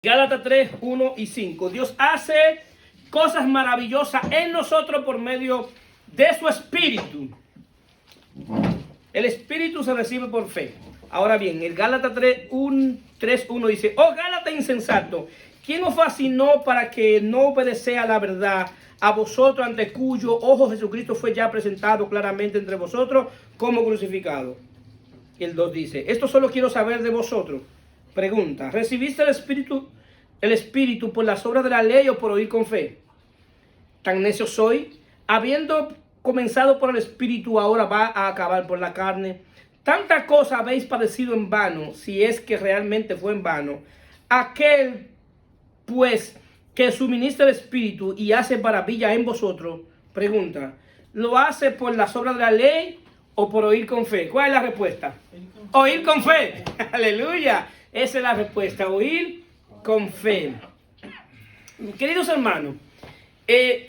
Gálatas 3, 1 y 5. Dios hace cosas maravillosas en nosotros por medio de su Espíritu. El Espíritu se recibe por fe. Ahora bien, el Gálatas 3, 1 dice: oh Gálatas insensato, ¿quién os fascinó para que no obedecea la verdad, a vosotros ante cuyo ojo Jesucristo fue ya presentado claramente entre vosotros como crucificado? El 2 dice: esto solo quiero saber de vosotros. Pregunta: ¿recibiste el Espíritu por las obras de la ley o por oír con fe? Tan necio soy, habiendo comenzado por el Espíritu, ahora va a acabar por la carne. Tanta cosa habéis padecido en vano, si es que realmente fue en vano. Aquel, pues, que suministra el Espíritu y hace maravilla en vosotros, pregunta, ¿lo hace por las obras de la ley o por oír con fe? ¿Cuál es la respuesta? Oír con fe. Aleluya. Esa es la respuesta, oír con fe. Queridos hermanos,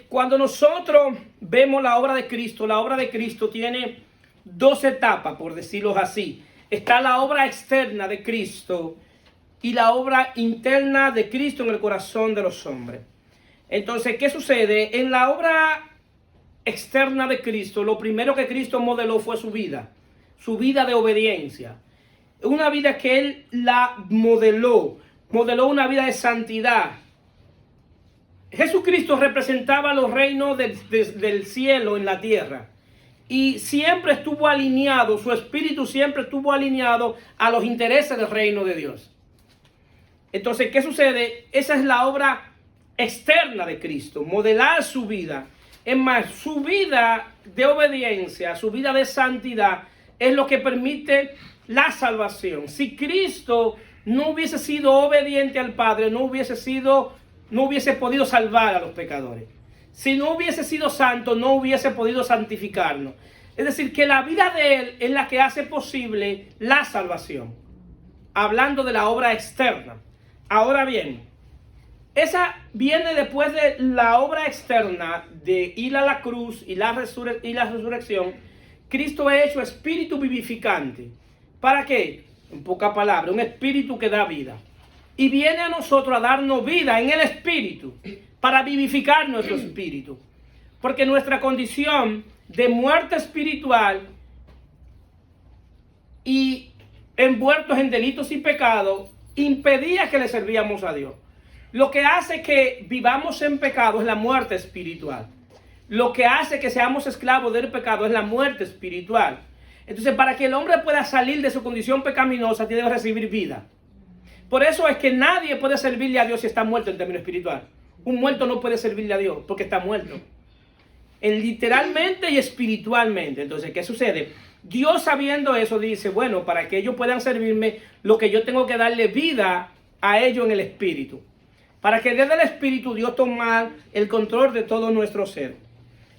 cuando nosotros vemos la obra de Cristo tiene dos etapas, por decirlo así. Está la obra externa de Cristo y la obra interna de Cristo en el corazón de los hombres. Entonces, ¿qué sucede? En la obra externa de Cristo, lo primero que Cristo modeló fue su vida de obediencia. Una vida que Él la modeló una vida de santidad. Jesucristo representaba los reinos del cielo en la tierra. Y siempre estuvo alineado, su espíritu siempre estuvo alineado a los intereses del reino de Dios. Entonces, ¿qué sucede? Esa es la obra externa de Cristo, modelar su vida. Es más, su vida de obediencia, su vida de santidad, es lo que permite la salvación. Si Cristo no hubiese sido obediente al Padre, no hubiese podido salvar a los pecadores. Si no hubiese sido santo, no hubiese podido santificarnos. Es decir, que la vida de Él es la que hace posible la salvación. Hablando de la obra externa. Ahora bien, esa viene después de la obra externa de ir a la cruz y la resurrección. Cristo ha hecho espíritu vivificante. ¿Para qué? En pocas palabras, un espíritu que da vida. Y viene a nosotros a darnos vida en el espíritu, para vivificar nuestro espíritu. Porque nuestra condición de muerte espiritual y envueltos en delitos y pecados impedía que le servíamos a Dios. Lo que hace que vivamos en pecado es la muerte espiritual. Lo que hace que seamos esclavos del pecado es la muerte espiritual. Entonces, para que el hombre pueda salir de su condición pecaminosa, tiene que recibir vida. Por eso es que nadie puede servirle a Dios si está muerto en términos espiritual. Un muerto no puede servirle a Dios porque está muerto. Literalmente y espiritualmente. Entonces, ¿qué sucede? Dios, sabiendo eso, dice, bueno, para que ellos puedan servirme, lo que yo tengo que darle vida a ellos en el espíritu. Para que desde el espíritu Dios tome el control de todo nuestro ser.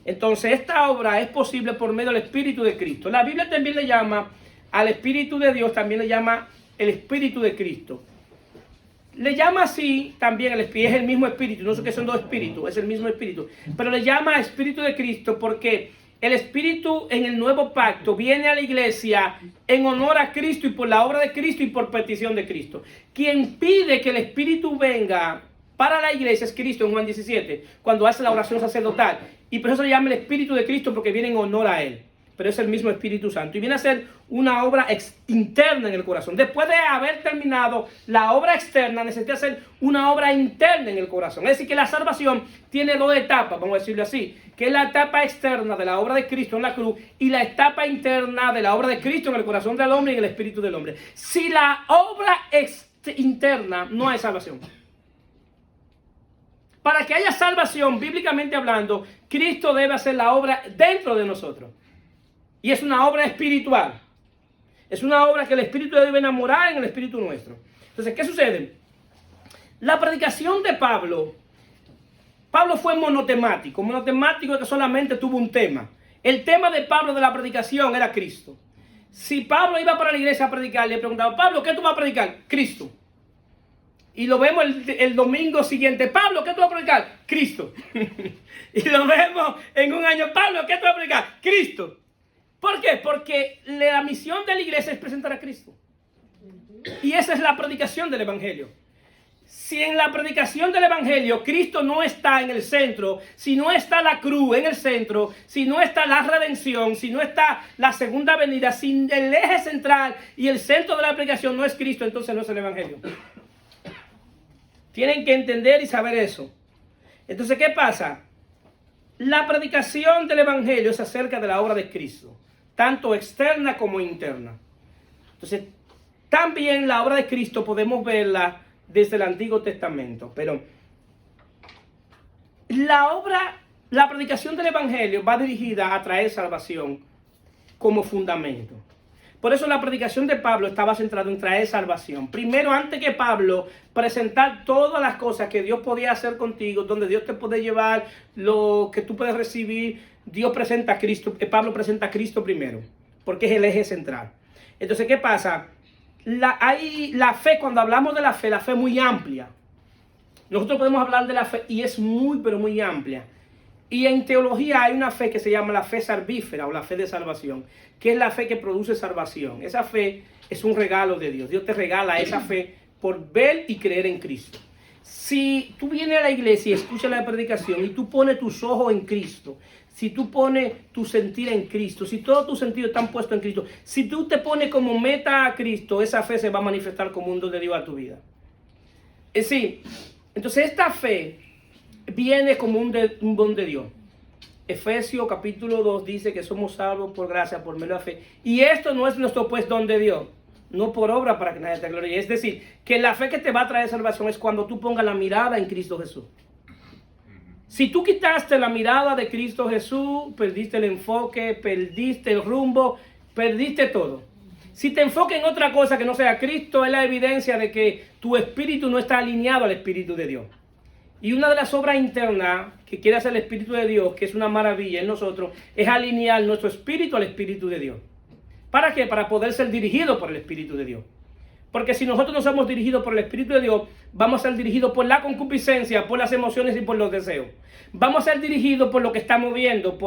Entonces, esta obra es posible por medio del Espíritu de Cristo. La Biblia también le llama al Espíritu de Dios, también le llama el Espíritu de Cristo. Le llama así también, es el mismo Espíritu, no sé que son dos espíritus, es el mismo Espíritu. Pero le llama Espíritu de Cristo porque el Espíritu en el nuevo pacto viene a la iglesia en honor a Cristo y por la obra de Cristo y por petición de Cristo. Quien pide que el Espíritu venga para la iglesia es Cristo en Juan 17, cuando hace la oración sacerdotal. Y por eso se llama el Espíritu de Cristo, porque viene en honor a Él. Pero es el mismo Espíritu Santo. Y viene a ser una obra interna en el corazón. Después de haber terminado la obra externa, necesita hacer una obra interna en el corazón. Es decir, que la salvación tiene dos etapas, vamos a decirlo así. Que es la etapa externa de la obra de Cristo en la cruz y la etapa interna de la obra de Cristo en el corazón del hombre y en el espíritu del hombre. Si la obra interna, no hay salvación. Para que haya salvación, bíblicamente hablando, Cristo debe hacer la obra dentro de nosotros. Y es una obra espiritual. Es una obra que el Espíritu debe enamorar en el espíritu nuestro. Entonces, ¿qué sucede? La predicación de Pablo fue monotemático. Monotemático es que solamente tuvo un tema. El tema de Pablo de la predicación era Cristo. Si Pablo iba para la iglesia a predicar, le preguntaba, Pablo, ¿qué tú vas a predicar? Cristo. Y lo vemos el domingo siguiente. Pablo, ¿qué tú vas a predicar? Cristo. Y lo vemos en un año. Pablo, ¿qué tú vas a predicar? Cristo. ¿Por qué? Porque la misión de la iglesia es presentar a Cristo. Y esa es la predicación del evangelio. Si en la predicación del Evangelio Cristo no está en el centro, si no está la cruz en el centro, si no está la redención, si no está la segunda venida, si el eje central y el centro de la predicación no es Cristo, entonces no es el Evangelio. Tienen que entender y saber eso. Entonces, ¿qué pasa? La predicación del Evangelio es acerca de la obra de Cristo, tanto externa como interna. Entonces, también la obra de Cristo podemos verla desde el Antiguo Testamento, pero la predicación del Evangelio va dirigida a traer salvación como fundamento. Por eso la predicación de Pablo estaba centrada en traer salvación. Primero, antes que Pablo presentar todas las cosas que Dios podía hacer contigo, donde Dios te puede llevar, lo que tú puedes recibir, Dios presenta a Cristo, Pablo presenta a Cristo primero, porque es el eje central. Entonces, ¿qué pasa? La fe, cuando hablamos de la fe es muy amplia. Nosotros podemos hablar de la fe y es muy, pero muy amplia. Y en teología hay una fe que se llama la fe salvífera o la fe de salvación, que es la fe que produce salvación. Esa fe es un regalo de Dios. Dios te regala esa fe por ver y creer en Cristo. Si tú vienes a la iglesia y escuchas la predicación y tú pones tus ojos en Cristo, si tú pones tu sentir en Cristo, si todos tus sentidos están puestos en Cristo, si tú te pones como meta a Cristo, esa fe se va a manifestar como un don de Dios a tu vida. Es decir, entonces esta fe viene como un don de Dios. Efesios capítulo 2 dice que somos salvos por gracia, por medio de la fe. Y esto no es nuestro pues don de Dios, no por obra para que nadie te glorie. Es decir, que la fe que te va a traer salvación es cuando tú pongas la mirada en Cristo Jesús. Si tú quitaste la mirada de Cristo Jesús, perdiste el enfoque, perdiste el rumbo, perdiste todo. Si te enfocas en otra cosa que no sea Cristo, es la evidencia de que tu espíritu no está alineado al Espíritu de Dios. Y una de las obras internas que quiere hacer el Espíritu de Dios, que es una maravilla en nosotros, es alinear nuestro espíritu al Espíritu de Dios. ¿Para qué? Para poder ser dirigido por el Espíritu de Dios. Porque si nosotros no somos dirigidos por el Espíritu de Dios, vamos a ser dirigidos por la concupiscencia, por las emociones y por los deseos. Vamos a ser dirigidos por lo que estamos viendo,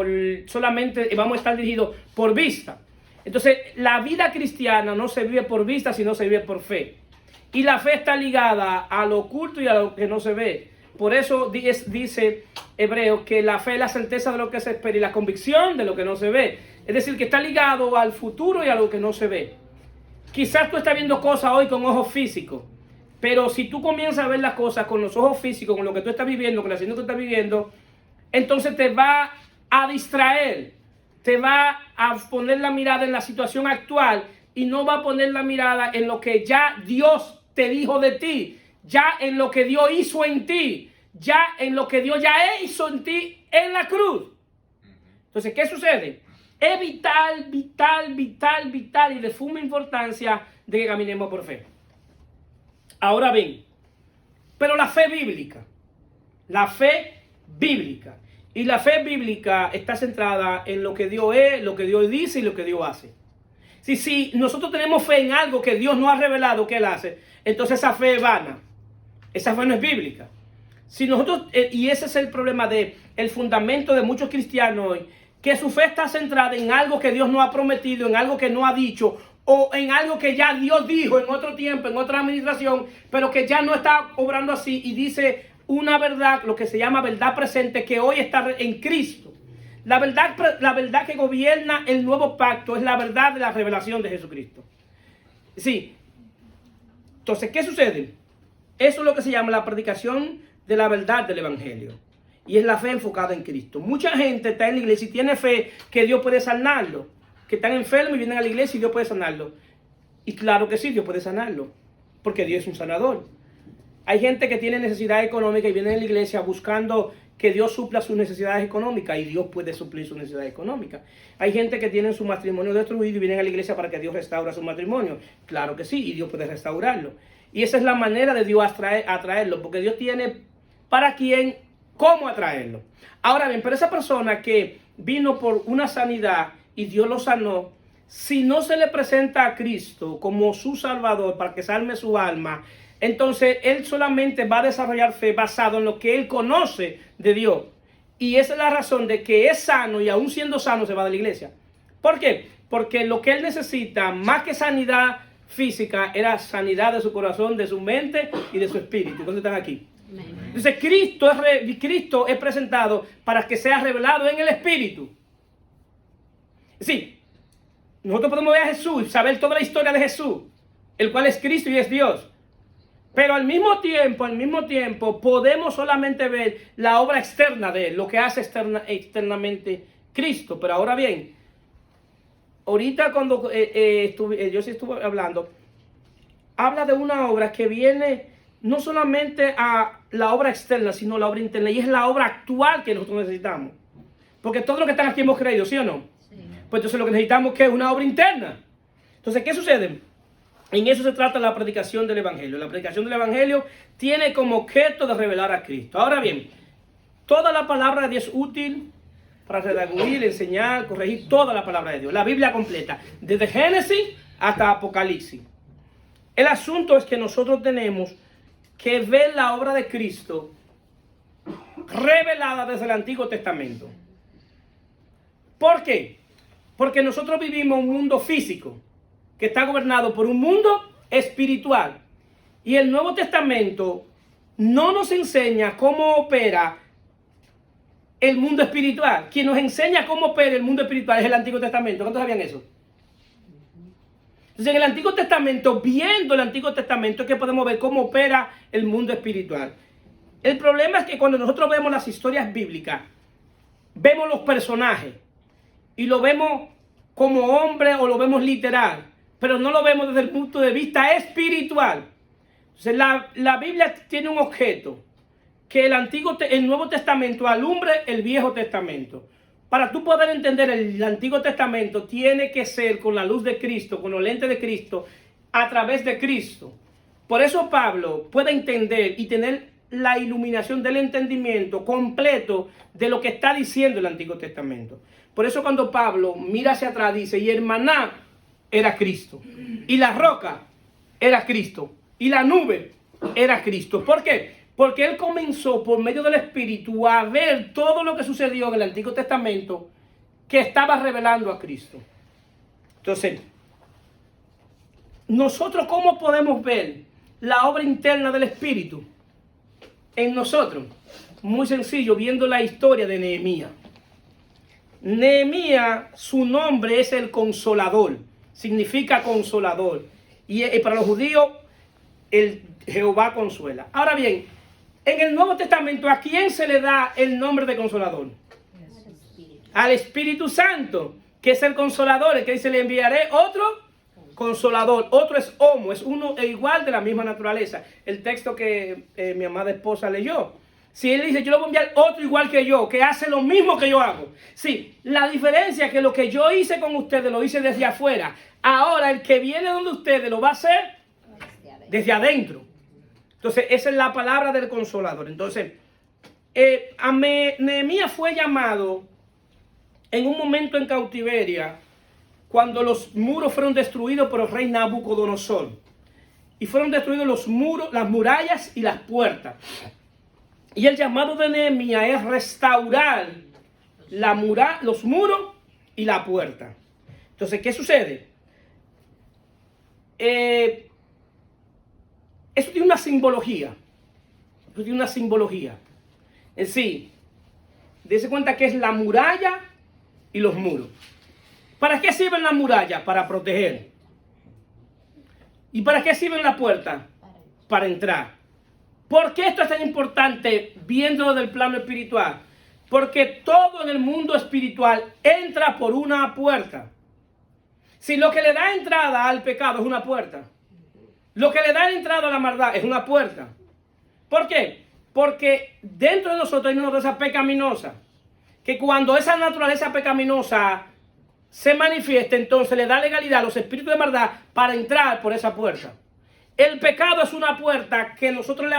solamente vamos a estar dirigidos por vista. Entonces, la vida cristiana no se vive por vista, sino se vive por fe. Y la fe está ligada a lo oculto y a lo que no se ve. Por eso dice Hebreos que la fe es la certeza de lo que se espera y la convicción de lo que no se ve. Es decir, que está ligado al futuro y a lo que no se ve. Quizás tú estás viendo cosas hoy con ojos físicos, pero si tú comienzas a ver las cosas con los ojos físicos, con lo que tú estás viviendo, con la situación que tú estás viviendo, entonces te va a distraer, te va a poner la mirada en la situación actual y no va a poner la mirada en lo que ya Dios te dijo de ti, ya en lo que Dios hizo en ti, ya en lo que Dios ya hizo en ti en la cruz. Entonces, ¿qué sucede? Es vital y de suma importancia de que caminemos por fe. Ahora bien, pero la fe bíblica y la fe bíblica está centrada en lo que Dios es, lo que Dios dice y lo que Dios hace. Si nosotros tenemos fe en algo que Dios no ha revelado que Él hace, entonces esa fe es vana, esa fe no es bíblica. Si nosotros, y ese es el problema el fundamento de muchos cristianos hoy, que su fe está centrada en algo que Dios no ha prometido, en algo que no ha dicho, o en algo que ya Dios dijo en otro tiempo, en otra administración, pero que ya no está obrando así y dice una verdad, lo que se llama verdad presente, que hoy está en Cristo. La verdad que gobierna el nuevo pacto es la verdad de la revelación de Jesucristo. Sí. Entonces, ¿qué sucede? Eso es lo que se llama la predicación de la verdad del Evangelio. Y es la fe enfocada en Cristo. Mucha gente está en la iglesia y tiene fe que Dios puede sanarlo. Que están enfermos y vienen a la iglesia y Dios puede sanarlo. Y claro que sí, Dios puede sanarlo. Porque Dios es un sanador. Hay gente que tiene necesidad económica y viene a la iglesia buscando que Dios supla sus necesidades económicas. Y Dios puede suplir sus necesidades económicas. Hay gente que tiene su matrimonio destruido y vienen a la iglesia para que Dios restaure su matrimonio. Claro que sí, y Dios puede restaurarlo. Y esa es la manera de Dios atraerlo. Porque Dios tiene para quien... ¿Cómo atraerlo? Ahora bien, pero esa persona que vino por una sanidad y Dios lo sanó, si no se le presenta a Cristo como su Salvador para que salve su alma, entonces él solamente va a desarrollar fe basado en lo que él conoce de Dios. Y esa es la razón de que es sano y aún siendo sano se va de la iglesia. ¿Por qué? Porque lo que él necesita, más que sanidad física era sanidad de su corazón, de su mente y de su espíritu. ¿Cuántos están aquí? Entonces Cristo es presentado para que sea revelado en el espíritu. Sí, nosotros podemos ver a Jesús, saber toda la historia de Jesús, el cual es Cristo y es Dios. Pero al mismo tiempo, podemos solamente ver la obra externa de Él, lo que hace externamente Cristo. Pero ahora bien, ahorita cuando yo sí estuve hablando, habla de una obra que viene no solamente a la obra externa, sino la obra interna, y es la obra actual que nosotros necesitamos. Porque todos los que están aquí hemos creído, ¿sí o no? Sí. Pues entonces lo que necesitamos es que es una obra interna. Entonces, ¿qué sucede? En eso se trata la predicación del Evangelio. La predicación del Evangelio tiene como objeto de revelar a Cristo. Ahora bien, toda la palabra de Dios es útil para redarguir, enseñar, corregir, toda la palabra de Dios. La Biblia completa, desde Génesis hasta Apocalipsis. El asunto es que nosotros tenemos que ver la obra de Cristo revelada desde el Antiguo Testamento. ¿Por qué? Porque nosotros vivimos un mundo físico que está gobernado por un mundo espiritual. Y el Nuevo Testamento no nos enseña cómo opera el mundo espiritual. Quien nos enseña cómo opera el mundo espiritual es el Antiguo Testamento. ¿Cuántos sabían eso? Entonces, en el Antiguo Testamento, viendo el Antiguo Testamento, es que podemos ver cómo opera el mundo espiritual. El problema es que cuando nosotros vemos las historias bíblicas, vemos los personajes y lo vemos como hombre o lo vemos literal, pero no lo vemos desde el punto de vista espiritual. Entonces, la Biblia tiene un objeto, que el Nuevo Testamento alumbre el Viejo Testamento. Para tú poder entender el Antiguo Testamento, tiene que ser con la luz de Cristo, con los lentes de Cristo, a través de Cristo. Por eso Pablo puede entender y tener la iluminación del entendimiento completo de lo que está diciendo el Antiguo Testamento. Por eso cuando Pablo mira hacia atrás dice, y el maná era Cristo, y la roca era Cristo, y la nube era Cristo. ¿Por qué? Porque él comenzó por medio del Espíritu a ver todo lo que sucedió en el Antiguo Testamento que estaba revelando a Cristo. Entonces, nosotros ¿cómo podemos ver la obra interna del Espíritu en nosotros? Muy sencillo, viendo la historia de Nehemías. Nehemías, su nombre es el Consolador, significa consolador. Y para los judíos, el Jehová consuela. Ahora bien, en el Nuevo Testamento, ¿a quién se le da el nombre de consolador? Al Espíritu Santo, que es el consolador, el que dice, le enviaré otro consolador. Otro es homo, es uno e igual de la misma naturaleza. El texto que mi amada esposa leyó. Si él dice, yo le voy a enviar otro igual que yo, que hace lo mismo que yo hago. Sí, la diferencia es que lo que yo hice con ustedes lo hice desde afuera. Ahora el que viene donde ustedes lo va a hacer desde adentro. Entonces, esa es la palabra del consolador. Entonces, Nehemías fue llamado en un momento en cautiveria, cuando los muros fueron destruidos por el rey Nabucodonosor. Y fueron destruidos los muros, las murallas y las puertas. Y el llamado de Nehemías es restaurar los muros y la puerta. Entonces, ¿qué sucede? Eso tiene una simbología. Eso tiene una simbología. En sí, dése cuenta que es la muralla y los muros. ¿Para qué sirven las murallas? Para proteger. ¿Y para qué sirven las puertas? Para entrar. ¿Por qué esto es tan importante viéndolo del plano espiritual? Porque todo en el mundo espiritual entra por una puerta. Si lo que le da entrada al pecado es una puerta, lo que le da entrada a la maldad es una puerta. ¿Por qué? Porque dentro de nosotros hay una naturaleza pecaminosa, que cuando esa naturaleza pecaminosa se manifiesta, entonces le da legalidad a los espíritus de maldad para entrar por esa puerta. El pecado es una puerta que nosotros le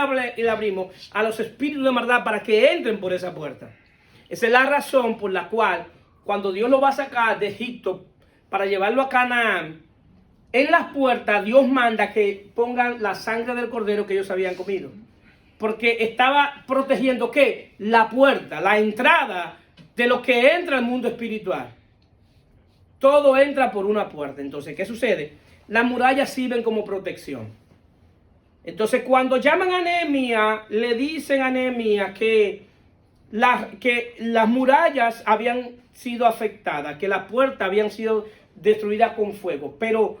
abrimos a los espíritus de maldad para que entren por esa puerta. Esa es la razón por la cual cuando Dios lo va a sacar de Egipto para llevarlo a Canaán, en las puertas Dios manda que pongan la sangre del cordero que ellos habían comido. Porque estaba protegiendo ¿qué? La puerta, la entrada de lo que entra al mundo espiritual. Todo entra por una puerta. Entonces, ¿qué sucede? las murallas sirven como protección. Entonces, cuando llaman a Nehemías, le dicen a Nehemías que las murallas habían sido afectadas, que las puertas habían sido destruidas con fuego. Pero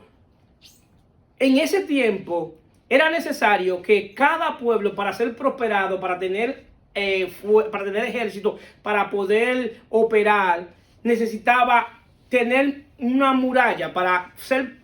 en ese tiempo era necesario que cada pueblo, para ser prosperado, para tener ejército, para poder operar, necesitaba tener una muralla para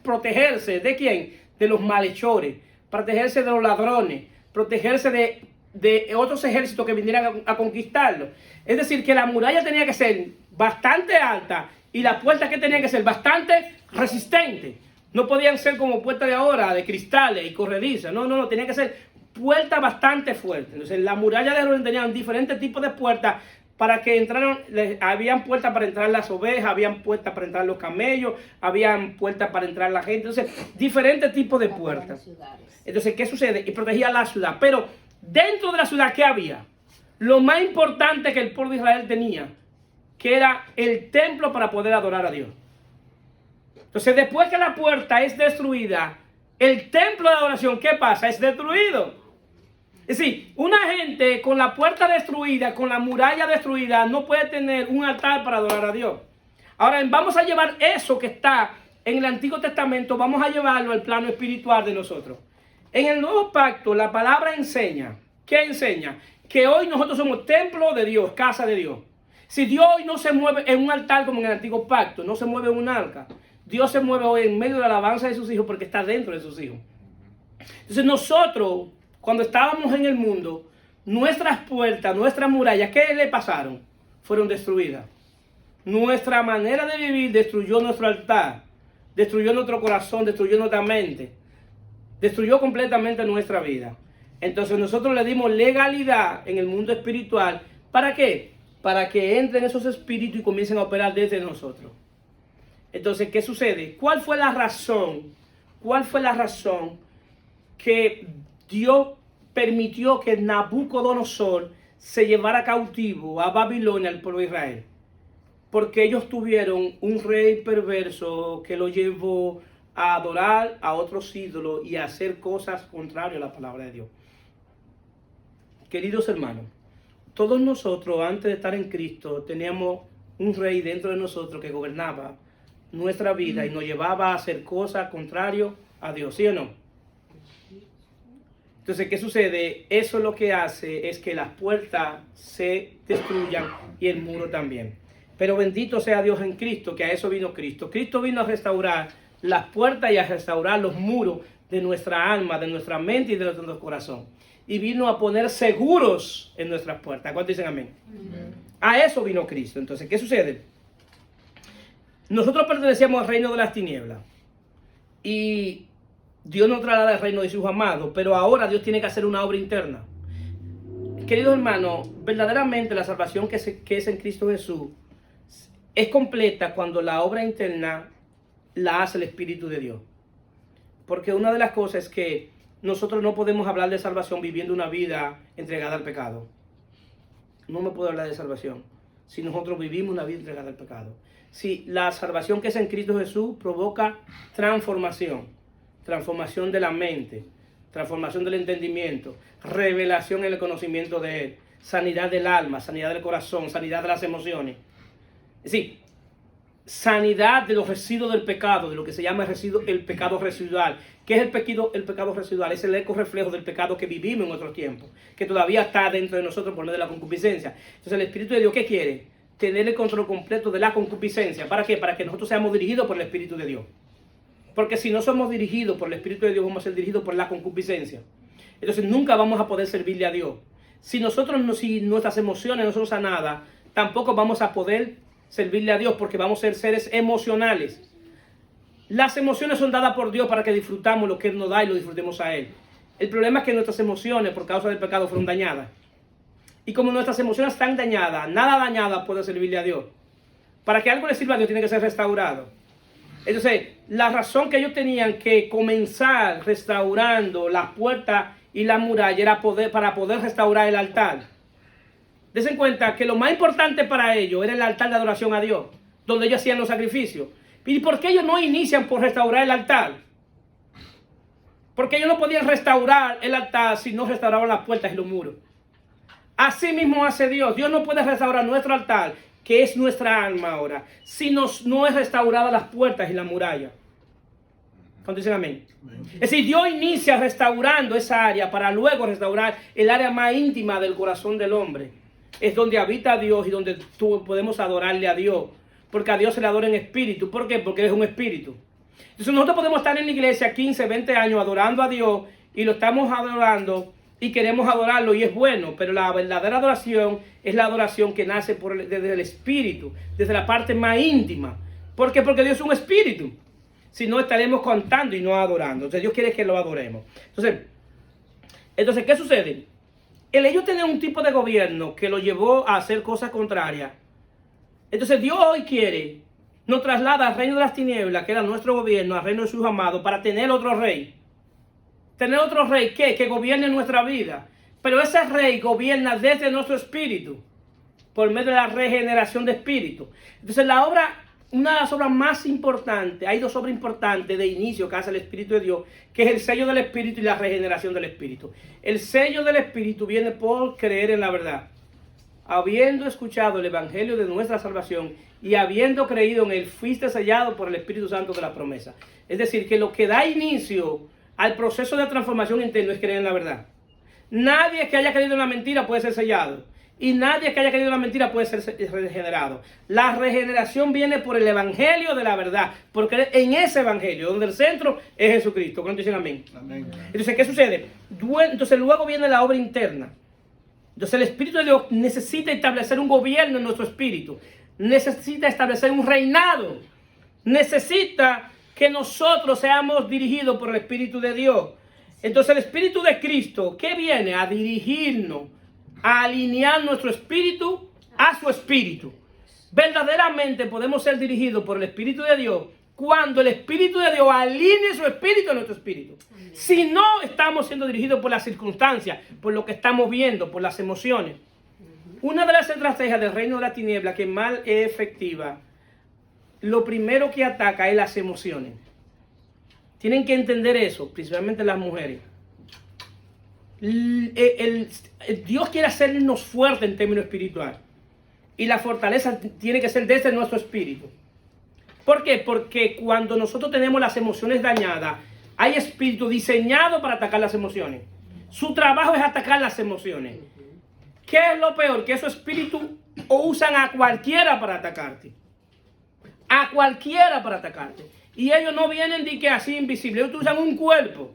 protegerse ¿de quién? De los malhechores, protegerse de los ladrones, protegerse de otros ejércitos que vinieran a conquistarlo. Es decir, que la muralla tenía que ser bastante alta y las puertas que tenían que ser bastante resistentes. No podían ser como puertas de ahora, de cristales y corredizas. No, tenían que ser puertas bastante fuertes. Entonces, la muralla de Jerusalén tenían diferentes tipos de puertas para que entraran. Habían puertas para entrar las ovejas, habían puertas para entrar los camellos, habían puertas para entrar la gente. Entonces, diferentes tipos de puertas. Entonces, ¿qué sucede? Y protegía la ciudad. Pero dentro de la ciudad, ¿qué había? Lo más importante que el pueblo de Israel tenía, que era el templo para poder adorar a Dios. Entonces, después que la puerta es destruida, el templo de adoración, ¿qué pasa? Es destruido. Es decir, una gente con la puerta destruida, con la muralla destruida, no puede tener un altar para adorar a Dios. Ahora, vamos a llevar eso que está en el Antiguo Testamento, vamos a llevarlo al plano espiritual de nosotros. En el Nuevo Pacto, la palabra enseña. ¿Qué enseña? Que hoy nosotros somos templo de Dios, casa de Dios. Si Dios hoy no se mueve en un altar como en el Antiguo Pacto, no se mueve en un arca, Dios se mueve hoy en medio de la alabanza de sus hijos porque está dentro de sus hijos. Entonces nosotros, cuando estábamos en el mundo, nuestras puertas, nuestras murallas, ¿qué le pasaron? Fueron destruidas. Nuestra manera de vivir destruyó nuestro altar, destruyó nuestro corazón, destruyó nuestra mente, destruyó completamente nuestra vida. Entonces nosotros le dimos legalidad en el mundo espiritual. ¿Para qué? Para que entren esos espíritus y comiencen a operar desde nosotros. Entonces, ¿qué sucede? ¿Cuál fue la razón? ¿Cuál fue la razón que Dios permitió que Nabucodonosor se llevara cautivo a Babilonia al pueblo de Israel? Porque ellos tuvieron un rey perverso que lo llevó a adorar a otros ídolos y a hacer cosas contrarias a la palabra de Dios. Queridos hermanos, todos nosotros antes de estar en Cristo teníamos un rey dentro de nosotros que gobernaba nuestra vida y nos llevaba a hacer cosas contrarias a Dios, ¿sí o no? Entonces, ¿qué sucede? Eso lo que hace es que las puertas se destruyan y el muro también. Pero bendito sea Dios en Cristo, que a eso vino Cristo. Cristo vino a restaurar las puertas y a restaurar los muros de nuestra alma, de nuestra mente y de nuestro corazón. Y vino a poner seguros en nuestras puertas. ¿Cuántos dicen amén? Amén. A eso vino Cristo. Entonces, ¿qué sucede? Nosotros pertenecíamos al reino de las tinieblas. Y Dios nos traslada al reino de sus amados. Pero ahora Dios tiene que hacer una obra interna. Queridos hermanos, verdaderamente la salvación que es en Cristo Jesús es completa cuando la obra interna la hace el Espíritu de Dios. Porque una de las cosas es que nosotros no podemos hablar de salvación viviendo una vida entregada al pecado. No me puedo hablar de salvación si nosotros vivimos una vida entregada al pecado. Si la salvación que es en Cristo Jesús provoca transformación, transformación de la mente, transformación del entendimiento, revelación en el conocimiento de Él, sanidad del alma, sanidad del corazón, sanidad de las emociones. Es decir, sanidad de los residuos del pecado, de lo que se llama el pecado residual. ¿Qué es el pecado residual? Es el eco reflejo del pecado que vivimos en otros tiempos, que todavía está dentro de nosotros por medio de la concupiscencia. Entonces el Espíritu de Dios, ¿qué quiere? Tener el control completo de la concupiscencia. ¿Para qué? Para que nosotros seamos dirigidos por el Espíritu de Dios. Porque si no somos dirigidos por el Espíritu de Dios, vamos a ser dirigidos por la concupiscencia. Entonces nunca vamos a poder servirle a Dios. Si nuestras emociones no son sanadas, tampoco vamos a poder servirle a Dios, porque vamos a ser seres emocionales. Las emociones son dadas por Dios para que disfrutamos lo que Él nos da y lo disfrutemos a Él. El problema es que nuestras emociones, por causa del pecado, fueron dañadas. Y como nuestras emociones están dañadas, nada dañada puede servirle a Dios. Para que algo le sirva a Dios, tiene que ser restaurado. Entonces, la razón que ellos tenían que comenzar restaurando las puertas y la muralla era para poder restaurar el altar. Desen cuenta que lo más importante para ellos era el altar de adoración a Dios, donde ellos hacían los sacrificios. ¿Y por qué ellos no inician por restaurar el altar? Porque ellos no podían restaurar el altar si no restauraban las puertas y los muros. Así mismo hace Dios. Dios no puede restaurar nuestro altar, que es nuestra alma ahora, si no es restaurada las puertas y la muralla. ¿Cuánto dicen amén? Es decir, Dios inicia restaurando esa área para luego restaurar el área más íntima del corazón del hombre. Es donde habita Dios y donde podemos adorarle a Dios. Porque a Dios se le adora en espíritu. ¿Por qué? Porque Él es un espíritu. Entonces nosotros podemos estar en la iglesia 15, 20 años adorando a Dios y lo estamos adorando y queremos adorarlo y es bueno, pero la verdadera adoración es la adoración que nace desde el espíritu, desde la parte más íntima. ¿Por qué? Porque Dios es un espíritu. Si no, estaremos cantando y no adorando. Entonces Dios quiere que lo adoremos. Entonces ¿qué sucede? El ellos tener un tipo de gobierno que lo llevó a hacer cosas contrarias. Entonces Dios hoy quiere, nos traslada al reino de las tinieblas, que era nuestro gobierno, al reino de sus amados, para tener otro rey. Tener otro rey que gobierne nuestra vida. Pero ese rey gobierna desde nuestro espíritu, por medio de la regeneración de espíritu. Entonces una de las obras más importantes, hay dos obras importantes de inicio que hace el Espíritu de Dios, que es el sello del Espíritu y la regeneración del Espíritu. El sello del Espíritu viene por creer en la verdad. Habiendo escuchado el Evangelio de nuestra salvación y habiendo creído en él, fuiste sellado por el Espíritu Santo de la promesa. Es decir, que lo que da inicio al proceso de transformación interna es creer en la verdad. Nadie que haya creído en la mentira puede ser sellado. Y nadie que haya creído en la mentira puede ser regenerado. La regeneración viene por el Evangelio de la verdad. Porque en ese Evangelio, donde el centro es Jesucristo. ¿Cuánto dicen amén? Amén. Entonces, ¿qué sucede? Entonces, luego viene la obra interna. Entonces, el Espíritu de Dios necesita establecer un gobierno en nuestro espíritu. Necesita establecer un reinado. Necesita que nosotros seamos dirigidos por el Espíritu de Dios. Entonces, el Espíritu de Cristo, ¿qué viene? A dirigirnos, a alinear nuestro espíritu a su espíritu. Verdaderamente podemos ser dirigidos por el Espíritu de Dios cuando el Espíritu de Dios alinee su espíritu a nuestro espíritu. Si no, estamos siendo dirigidos por las circunstancias, por lo que estamos viendo, por las emociones. Una de las estrategias del reino de la tiniebla que más es efectiva, lo primero que ataca es las emociones. Tienen que entender eso, principalmente las mujeres. Dios quiere hacernos fuertes en términos espirituales. Y la fortaleza tiene que ser desde nuestro espíritu. ¿Por qué? Porque cuando nosotros tenemos las emociones dañadas, hay espíritu diseñado para atacar las emociones. Su trabajo es atacar las emociones. ¿Qué es lo peor? Que esos espíritus usan a cualquiera para atacarte. A cualquiera para atacarte. Y ellos no vienen de que así invisibles. Ellos usan un cuerpo.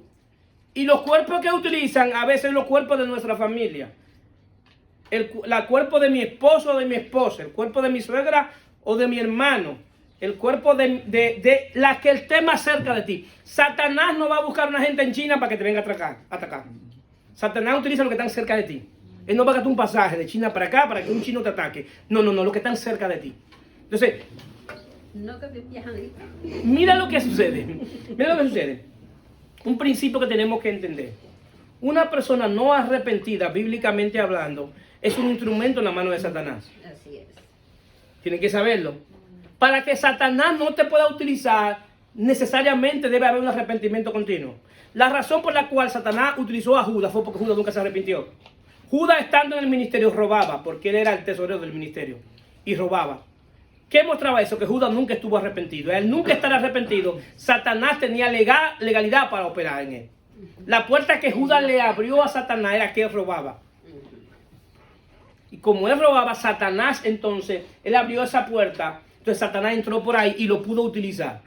Y los cuerpos que utilizan a veces los cuerpos de nuestra familia. El cuerpo de mi esposo o de mi esposa. El cuerpo de mi suegra o de mi hermano. El cuerpo de la que esté más cerca de ti. Satanás no va a buscar una gente en China para que te venga a atacar. Satanás utiliza lo que están cerca de ti. Él no va a gastar un pasaje de China para acá para que un chino te ataque. No, lo que están cerca de ti. Entonces, no que viajan ahí. Mira lo que sucede. Mira lo que sucede. Un principio que tenemos que entender. Una persona no arrepentida, bíblicamente hablando, es un instrumento en la mano de Satanás. Así es. Tienen que saberlo. Para que Satanás no te pueda utilizar, necesariamente debe haber un arrepentimiento continuo. La razón por la cual Satanás utilizó a Judas fue porque Judas nunca se arrepintió. Judas, estando en el ministerio, robaba, porque él era el tesorero del ministerio, y robaba. ¿Qué mostraba eso? Que Judas nunca estuvo arrepentido. Él nunca estar arrepentido, Satanás tenía legalidad para operar en él. La puerta que Judas le abrió a Satanás era que él robaba. Y como él robaba, Satanás entonces, él abrió esa puerta, entonces Satanás entró por ahí y lo pudo utilizar.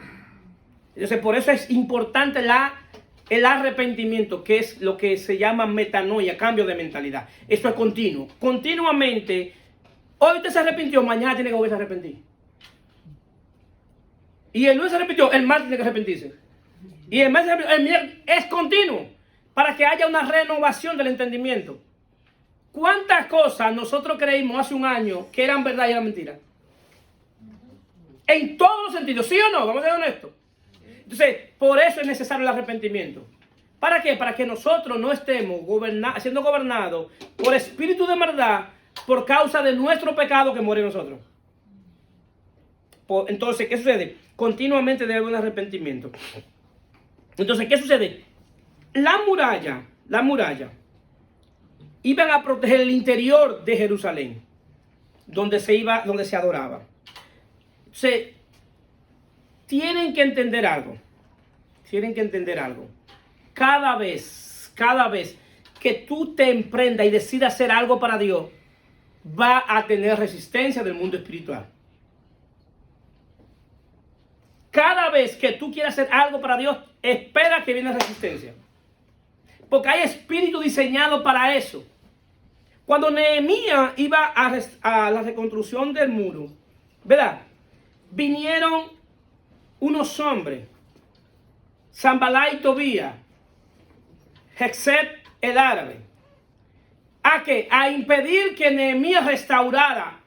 Entonces por eso es importante el arrepentimiento, que es lo que se llama metanoia, cambio de mentalidad. Eso es continuo. Continuamente, hoy usted se arrepintió, mañana tiene que volverse a arrepentir. Y el lunes se arrepintió, el martes tiene que arrepentirse. Y el martes el miércoles es continuo, para que haya una renovación del entendimiento. ¿Cuántas cosas nosotros creímos hace un año que eran verdad y eran mentira? En todos los sentidos, ¿sí o no? Vamos a ser honestos. Entonces, por eso es necesario el arrepentimiento. ¿Para qué? Para que nosotros no estemos siendo gobernados por espíritu de maldad por causa de nuestro pecado que muere en nosotros. Entonces, ¿qué sucede? Continuamente debe haber un arrepentimiento. Entonces, ¿qué sucede? la muralla, iban a proteger el interior de Jerusalén, donde se adoraba. Entonces, tienen que entender algo. Cada vez que tú te emprendas y decidas hacer algo para Dios, va a tener resistencia del mundo espiritual. Cada vez que tú quieras hacer algo para Dios, espera que viene resistencia. Porque hay espíritu diseñado para eso. Cuando Nehemías iba a la reconstrucción del muro, ¿verdad? Vinieron unos hombres, Sanballat y Tobías, Gesem el árabe, ¿a qué? A impedir que Nehemías restaurara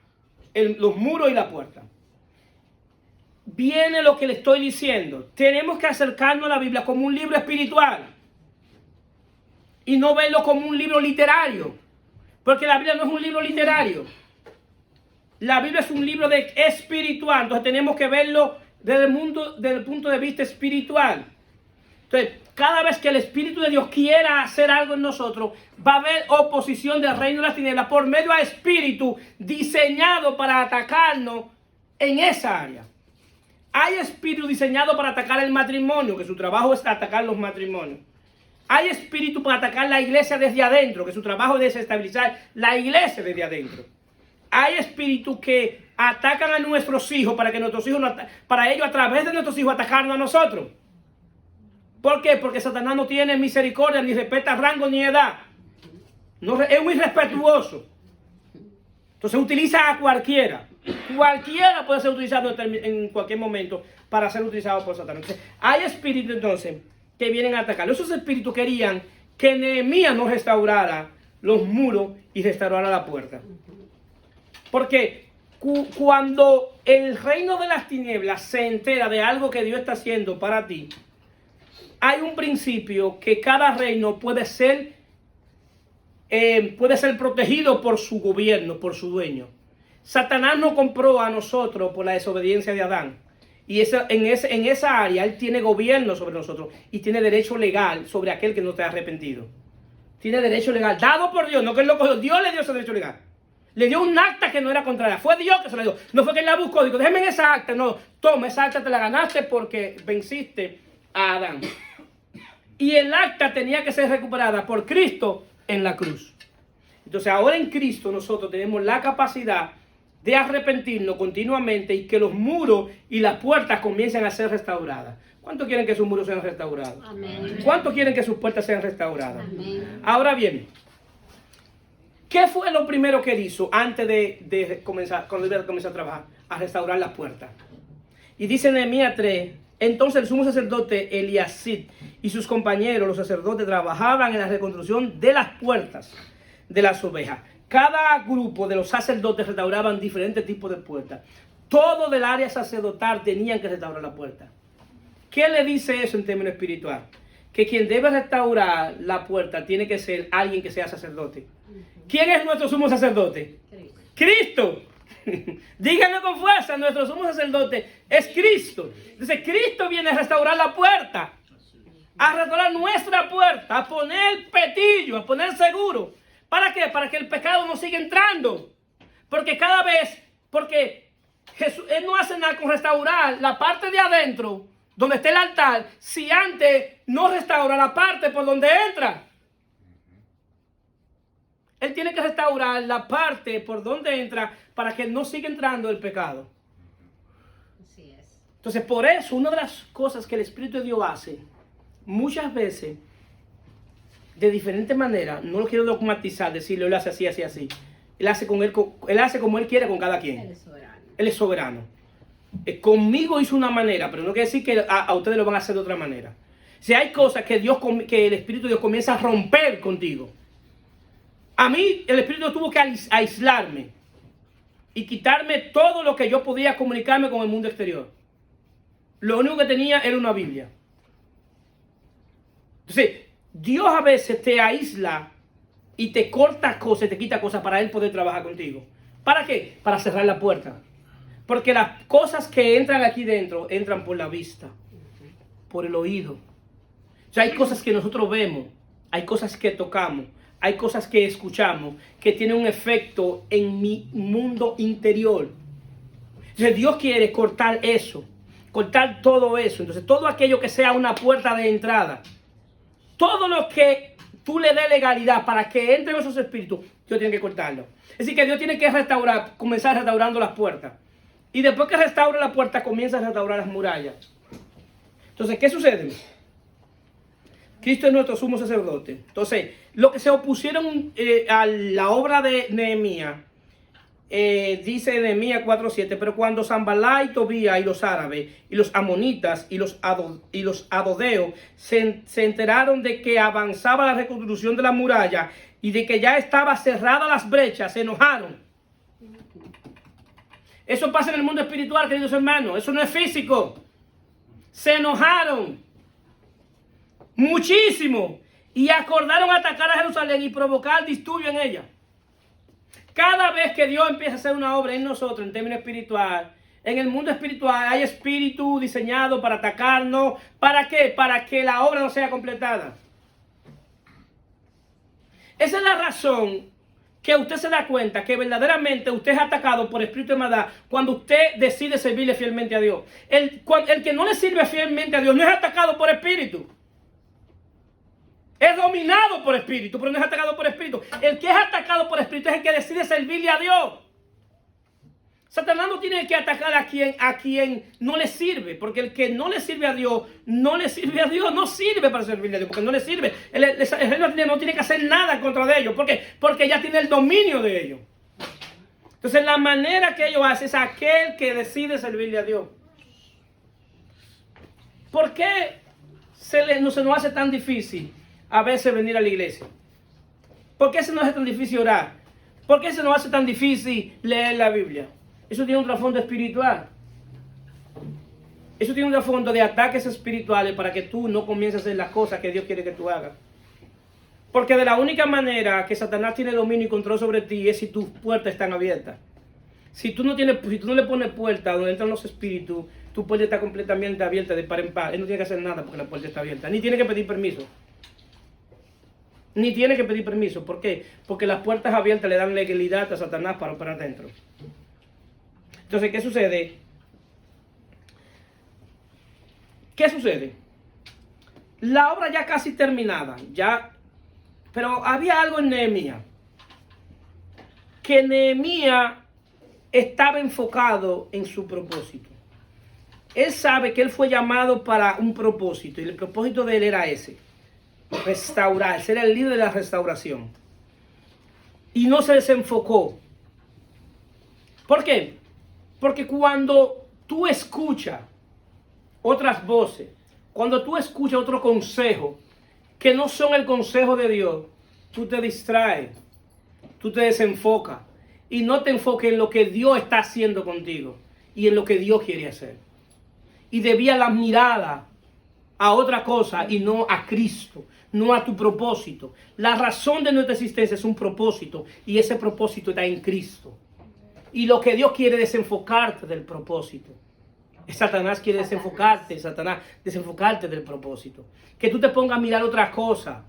los muros y la puerta. Viene lo que le estoy diciendo. Tenemos que acercarnos a la Biblia como un libro espiritual y no verlo como un libro literario, porque la Biblia no es un libro literario. La Biblia es un libro espiritual, entonces tenemos que verlo desde el punto de vista espiritual. Entonces, cada vez que el Espíritu de Dios quiera hacer algo en nosotros, va a haber oposición del reino de las tinieblas por medio de espíritu diseñado para atacarnos en esa área. Hay espíritu diseñado para atacar el matrimonio, que su trabajo es atacar los matrimonios. Hay espíritu para atacar la iglesia desde adentro, que su trabajo es desestabilizar la iglesia desde adentro. Hay espíritus que atacan a nuestros hijos para que nuestros hijos para ellos a través de nuestros hijos atacarnos a nosotros. ¿Por qué? Porque Satanás no tiene misericordia, ni respeta rango ni edad. No, es muy respetuoso. Entonces utiliza a cualquiera. Cualquiera puede ser utilizado en cualquier momento para ser utilizado por Satanás. Entonces, hay espíritus entonces que vienen a atacar. Esos espíritus querían que Nehemías no restaurara los muros y restaurara la puerta. Porque cuando el reino de las tinieblas se entera de algo que Dios está haciendo para ti, hay un principio que cada reino puede ser protegido por su gobierno, por su dueño. Satanás nos compró a nosotros por la desobediencia de Adán. Y en esa área él tiene gobierno sobre nosotros y tiene derecho legal sobre aquel que no te ha arrepentido. Tiene derecho legal, dado por Dios, no que él lo cogió. Dios le dio ese derecho legal. Le dio un acta que no era contraria. Fue Dios que se le dio. No fue que él la buscó. Dijo, déjeme en esa acta. No, toma, esa acta te la ganaste porque venciste a Adán. Y el acta tenía que ser recuperada por Cristo en la cruz. Entonces ahora en Cristo nosotros tenemos la capacidad de arrepentirnos continuamente y que los muros y las puertas comiencen a ser restauradas. ¿Cuántos quieren que sus muros sean restaurados? Amén. ¿Cuántos quieren que sus puertas sean restauradas? Amén. Ahora bien, ¿qué fue lo primero que él hizo antes de comenzar, cuando iba a comenzar a trabajar? A restaurar las puertas. Y dice en Nehemías 3, entonces el sumo sacerdote Eliasib y sus compañeros, los sacerdotes, trabajaban en la reconstrucción de las puertas de las ovejas. Cada grupo de los sacerdotes restauraban diferentes tipos de puertas. Todo del área sacerdotal tenían que restaurar la puerta. ¿Qué le dice eso en términos espiritual? Que quien debe restaurar la puerta tiene que ser alguien que sea sacerdote. ¿Quién es nuestro sumo sacerdote? Cristo. Díganlo con fuerza, nuestro sumo sacerdote es Cristo. Entonces Cristo viene a restaurar la puerta, a restaurar nuestra puerta, a poner petillo, a poner seguro. ¿Para qué? Para que el pecado no siga entrando. Porque Jesús, Él no hace nada con restaurar la parte de adentro, donde está el altar, si antes no restaura la parte por donde entra. Él tiene que restaurar la parte por donde entra para que no siga entrando el pecado. Así es. Entonces, por eso, una de las cosas que el Espíritu de Dios hace, muchas veces, de diferentes maneras, no lo quiero dogmatizar, decirlo, él hace así, así, así. Él hace como él quiere con cada quien. Él es soberano. Él es soberano. Conmigo hizo una manera, pero no quiere decir que a ustedes lo van a hacer de otra manera. Si hay cosas que el Espíritu de Dios comienza a romper contigo. A mí el Espíritu tuvo que aislarme y quitarme todo lo que yo podía comunicarme con el mundo exterior. Lo único que tenía era una Biblia. Entonces, Dios a veces te aísla y te corta cosas, te quita cosas para Él poder trabajar contigo. ¿Para qué? Para cerrar la puerta. Porque las cosas que entran aquí dentro entran por la vista, por el oído. O sea, hay cosas que nosotros vemos, hay cosas que tocamos, hay cosas que escuchamos que tienen un efecto en mi mundo interior. Entonces Dios quiere cortar eso, cortar todo eso. Entonces todo aquello que sea una puerta de entrada, todo lo que tú le des legalidad para que entren esos espíritus, Dios tiene que cortarlo. Es decir, que Dios tiene que restaurar, comenzar restaurando las puertas. Y después que restaure la puerta, comienza a restaurar las murallas. Entonces, ¿qué sucede? Cristo es nuestro sumo sacerdote. Entonces, lo que se opusieron a la obra de Nehemías, dice Nehemías 4:7, pero cuando Sanballat y Tobías y los árabes y los amonitas y los adodeos se enteraron de que avanzaba la reconstrucción de la muralla y de que ya estaba cerradas las brechas, se enojaron. Eso pasa en el mundo espiritual, queridos hermanos. Eso no es físico. Se enojaron muchísimo y acordaron atacar a Jerusalén y provocar disturbio en ella. Cada vez que Dios empieza a hacer una obra en nosotros, en términos espirituales, en el mundo espiritual hay espíritu diseñado para atacarnos. ¿Para qué? Para que la obra no sea completada. Esa es la razón que usted se da cuenta que verdaderamente usted es atacado por espíritu de maldad cuando usted decide servirle fielmente a Dios. El que no le sirve fielmente a Dios no es atacado por espíritu. Es dominado por espíritu, pero no es atacado por espíritu. El que es atacado por espíritu es el que decide servirle a Dios. Satanás no tiene que atacar a quien no le sirve, porque el que no le sirve a Dios, no sirve para servirle a Dios, porque no le sirve. El reino no tiene que hacer nada contra de ellos, porque ya tiene el dominio de ellos. Entonces la manera que ellos hacen es aquel que decide servirle a Dios. ¿Por qué se nos hace tan difícil a veces venir a la iglesia? ¿Por qué se nos hace tan difícil orar? ¿Por qué se nos hace tan difícil leer la Biblia? Eso tiene un trasfondo espiritual. Eso tiene un trasfondo de ataques espirituales para que tú no comiences a hacer las cosas que Dios quiere que tú hagas. Porque de la única manera que Satanás tiene dominio y control sobre ti es si tus puertas están abiertas. Si tú no le pones puerta donde entran los espíritus, tu puerta está completamente abierta de par en par. Él no tiene que hacer nada porque la puerta está abierta. Ni tiene que pedir permiso. ¿Por qué? Porque las puertas abiertas le dan legalidad a Satanás para operar dentro. Entonces, ¿qué sucede? La obra ya casi terminada, pero había algo en Nehemías, que Nehemías estaba enfocado en su propósito. Él sabe que él fue llamado para un propósito, y el propósito de él era ese: restaurar, ser el líder de la restauración. Y no se desenfocó. ¿Por qué? Porque cuando tú escuchas otras voces, cuando tú escuchas otro consejo que no son el consejo de Dios, tú te distraes, tú te desenfocas y no te enfoques en lo que Dios está haciendo contigo y en lo que Dios quiere hacer. Y desvías la mirada a otra cosa y no a Cristo, no a tu propósito. La razón de nuestra existencia es un propósito y ese propósito está en Cristo. Y lo que Dios quiere es desenfocarte del propósito. Satanás quiere desenfocarte del propósito. Que tú te pongas a mirar otra cosa.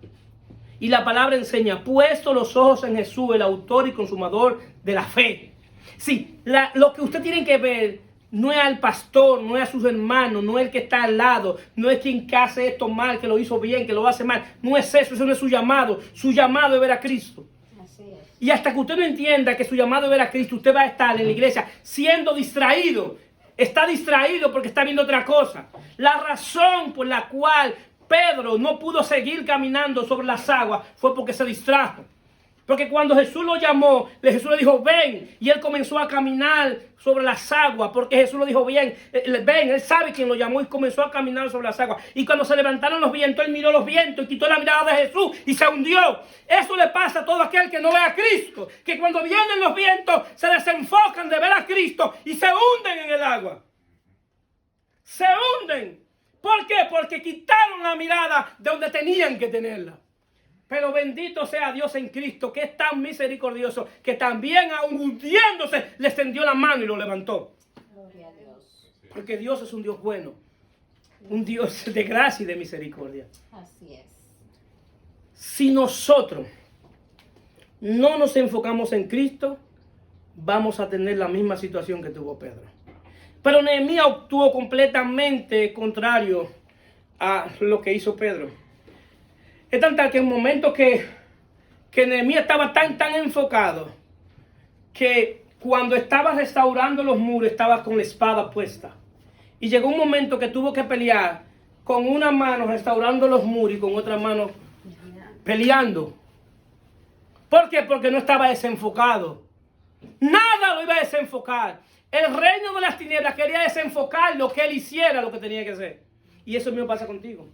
Y la palabra enseña: puesto los ojos en Jesús, el autor y consumador de la fe. Sí, lo que usted tiene que ver no es al pastor, no es a sus hermanos, no es el que está al lado, no es quien hace esto mal, que lo hizo bien, que lo hace mal. No es eso no es su llamado. Su llamado es ver a Cristo. Y hasta que usted no entienda que su llamado es ver a Cristo, usted va a estar en la iglesia siendo distraído. Está distraído porque está viendo otra cosa. La razón por la cual Pedro no pudo seguir caminando sobre las aguas fue porque se distrajo. Porque cuando Jesús lo llamó, Jesús le dijo: ven. Y él comenzó a caminar sobre las aguas. Porque Jesús le dijo: ven. Él sabe quién lo llamó y comenzó a caminar sobre las aguas. Y cuando se levantaron los vientos, él miró los vientos y quitó la mirada de Jesús y se hundió. Eso le pasa a todo aquel que no ve a Cristo. Que cuando vienen los vientos, se desenfocan de ver a Cristo y se hunden en el agua. Se hunden. ¿Por qué? Porque quitaron la mirada de donde tenían que tenerla. Pero bendito sea Dios en Cristo, que es tan misericordioso, que también aun hundiéndose le extendió la mano y lo levantó. Gloria a Dios. Porque Dios es un Dios bueno. un Dios de gracia y de misericordia. Así es. Si nosotros no nos enfocamos en Cristo, vamos a tener la misma situación que tuvo Pedro. Pero Nehemías actuó completamente contrario a lo que hizo Pedro. Es tan tal que en un momento que Nehemías estaba tan enfocado que cuando estaba restaurando los muros estaba con la espada puesta. Y llegó un momento que tuvo que pelear con una mano restaurando los muros y con otra mano peleando. ¿Por qué? Porque no estaba desenfocado. Nada lo iba a desenfocar. El reino de las tinieblas quería desenfocar lo que él hiciera, lo que tenía que hacer. Y eso mismo pasa contigo.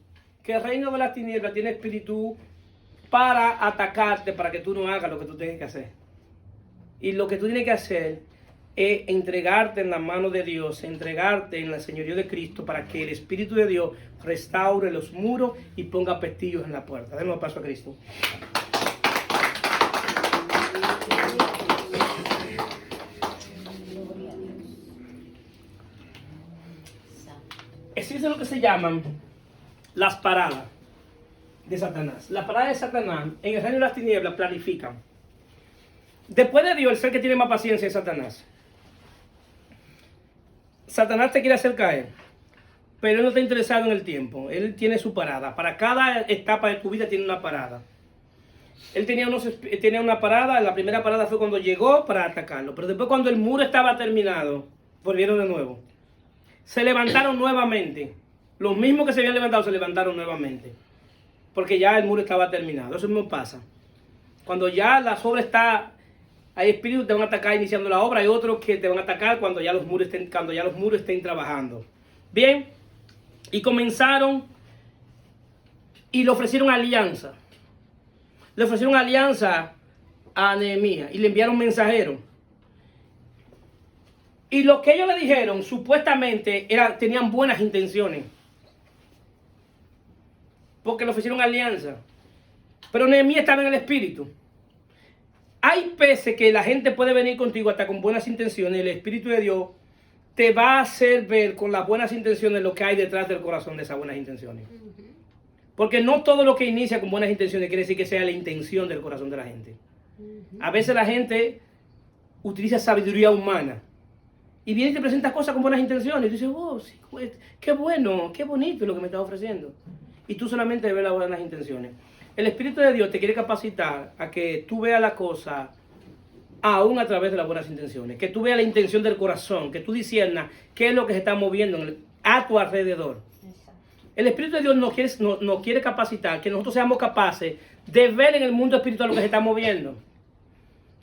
Que el reino de las tinieblas tiene espíritu para atacarte, para que tú no hagas lo que tú tienes que hacer. Y lo que tú tienes que hacer es entregarte en la mano de Dios, entregarte en el señorío de Cristo para que el Espíritu de Dios restaure los muros y ponga pestillos en la puerta. Demos paso a Cristo. Existe lo que se llaman las paradas de Satanás. Las paradas de Satanás en el reino de las tinieblas planifican. Después de Dios, el ser que tiene más paciencia es Satanás. Satanás te quiere hacer caer, pero él no está interesado en el tiempo. Él tiene su parada. Para cada etapa de tu vida tiene una parada. Él tenía una parada. La primera parada fue cuando llegó para atacarlo. Pero después, cuando el muro estaba terminado, volvieron de nuevo. Se levantaron nuevamente. Los mismos que se habían levantado se levantaron nuevamente. Porque ya el muro estaba terminado. Eso mismo pasa. Cuando ya la obra está, hay espíritus que te van a atacar iniciando la obra. Hay otros que te van a atacar cuando ya los muros estén trabajando. Bien. Y comenzaron y le ofrecieron alianza. Le ofrecieron alianza a Nehemías y le enviaron mensajeros. Y lo que ellos le dijeron, supuestamente, tenían buenas intenciones. Porque le ofrecieron alianza. Pero Nehemías estaba en el espíritu. Hay veces que la gente puede venir contigo hasta con buenas intenciones. El Espíritu de Dios te va a hacer ver con las buenas intenciones lo que hay detrás del corazón de esas buenas intenciones. Porque no todo lo que inicia con buenas intenciones quiere decir que sea la intención del corazón de la gente. A veces la gente utiliza sabiduría humana. Y viene y te presenta cosas con buenas intenciones. Y tú dices, oh, sí, qué bueno, qué bonito lo que me estás ofreciendo. Y tú solamente ves las buenas intenciones. El Espíritu de Dios te quiere capacitar a que tú veas la cosa aún a través de las buenas intenciones. Que tú veas la intención del corazón. Que tú disiernas qué es lo que se está moviendo a tu alrededor. El Espíritu de Dios nos quiere capacitar, que nosotros seamos capaces de ver en el mundo espiritual lo que se está moviendo.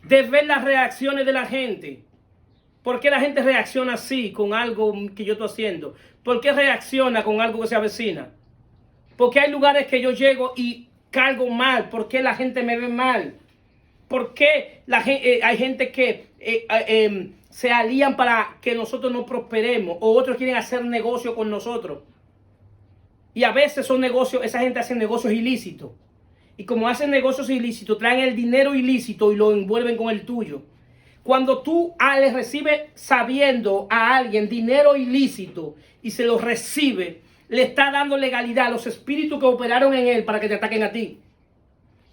De ver las reacciones de la gente. ¿Por qué la gente reacciona así con algo que yo estoy haciendo? ¿Por qué reacciona con algo que se avecina? ¿Por qué hay lugares que yo llego y cargo mal? ¿Por qué la gente me ve mal? ¿Por qué hay gente que se alían para que nosotros no prosperemos? O otros quieren hacer negocio con nosotros. Y a veces son negocios, esa gente hace negocios ilícitos. Y como hacen negocios ilícitos, traen el dinero ilícito y lo envuelven con el tuyo. Cuando tú le recibes sabiendo a alguien dinero ilícito y se lo recibe, le está dando legalidad a los espíritus que operaron en él para que te ataquen a ti.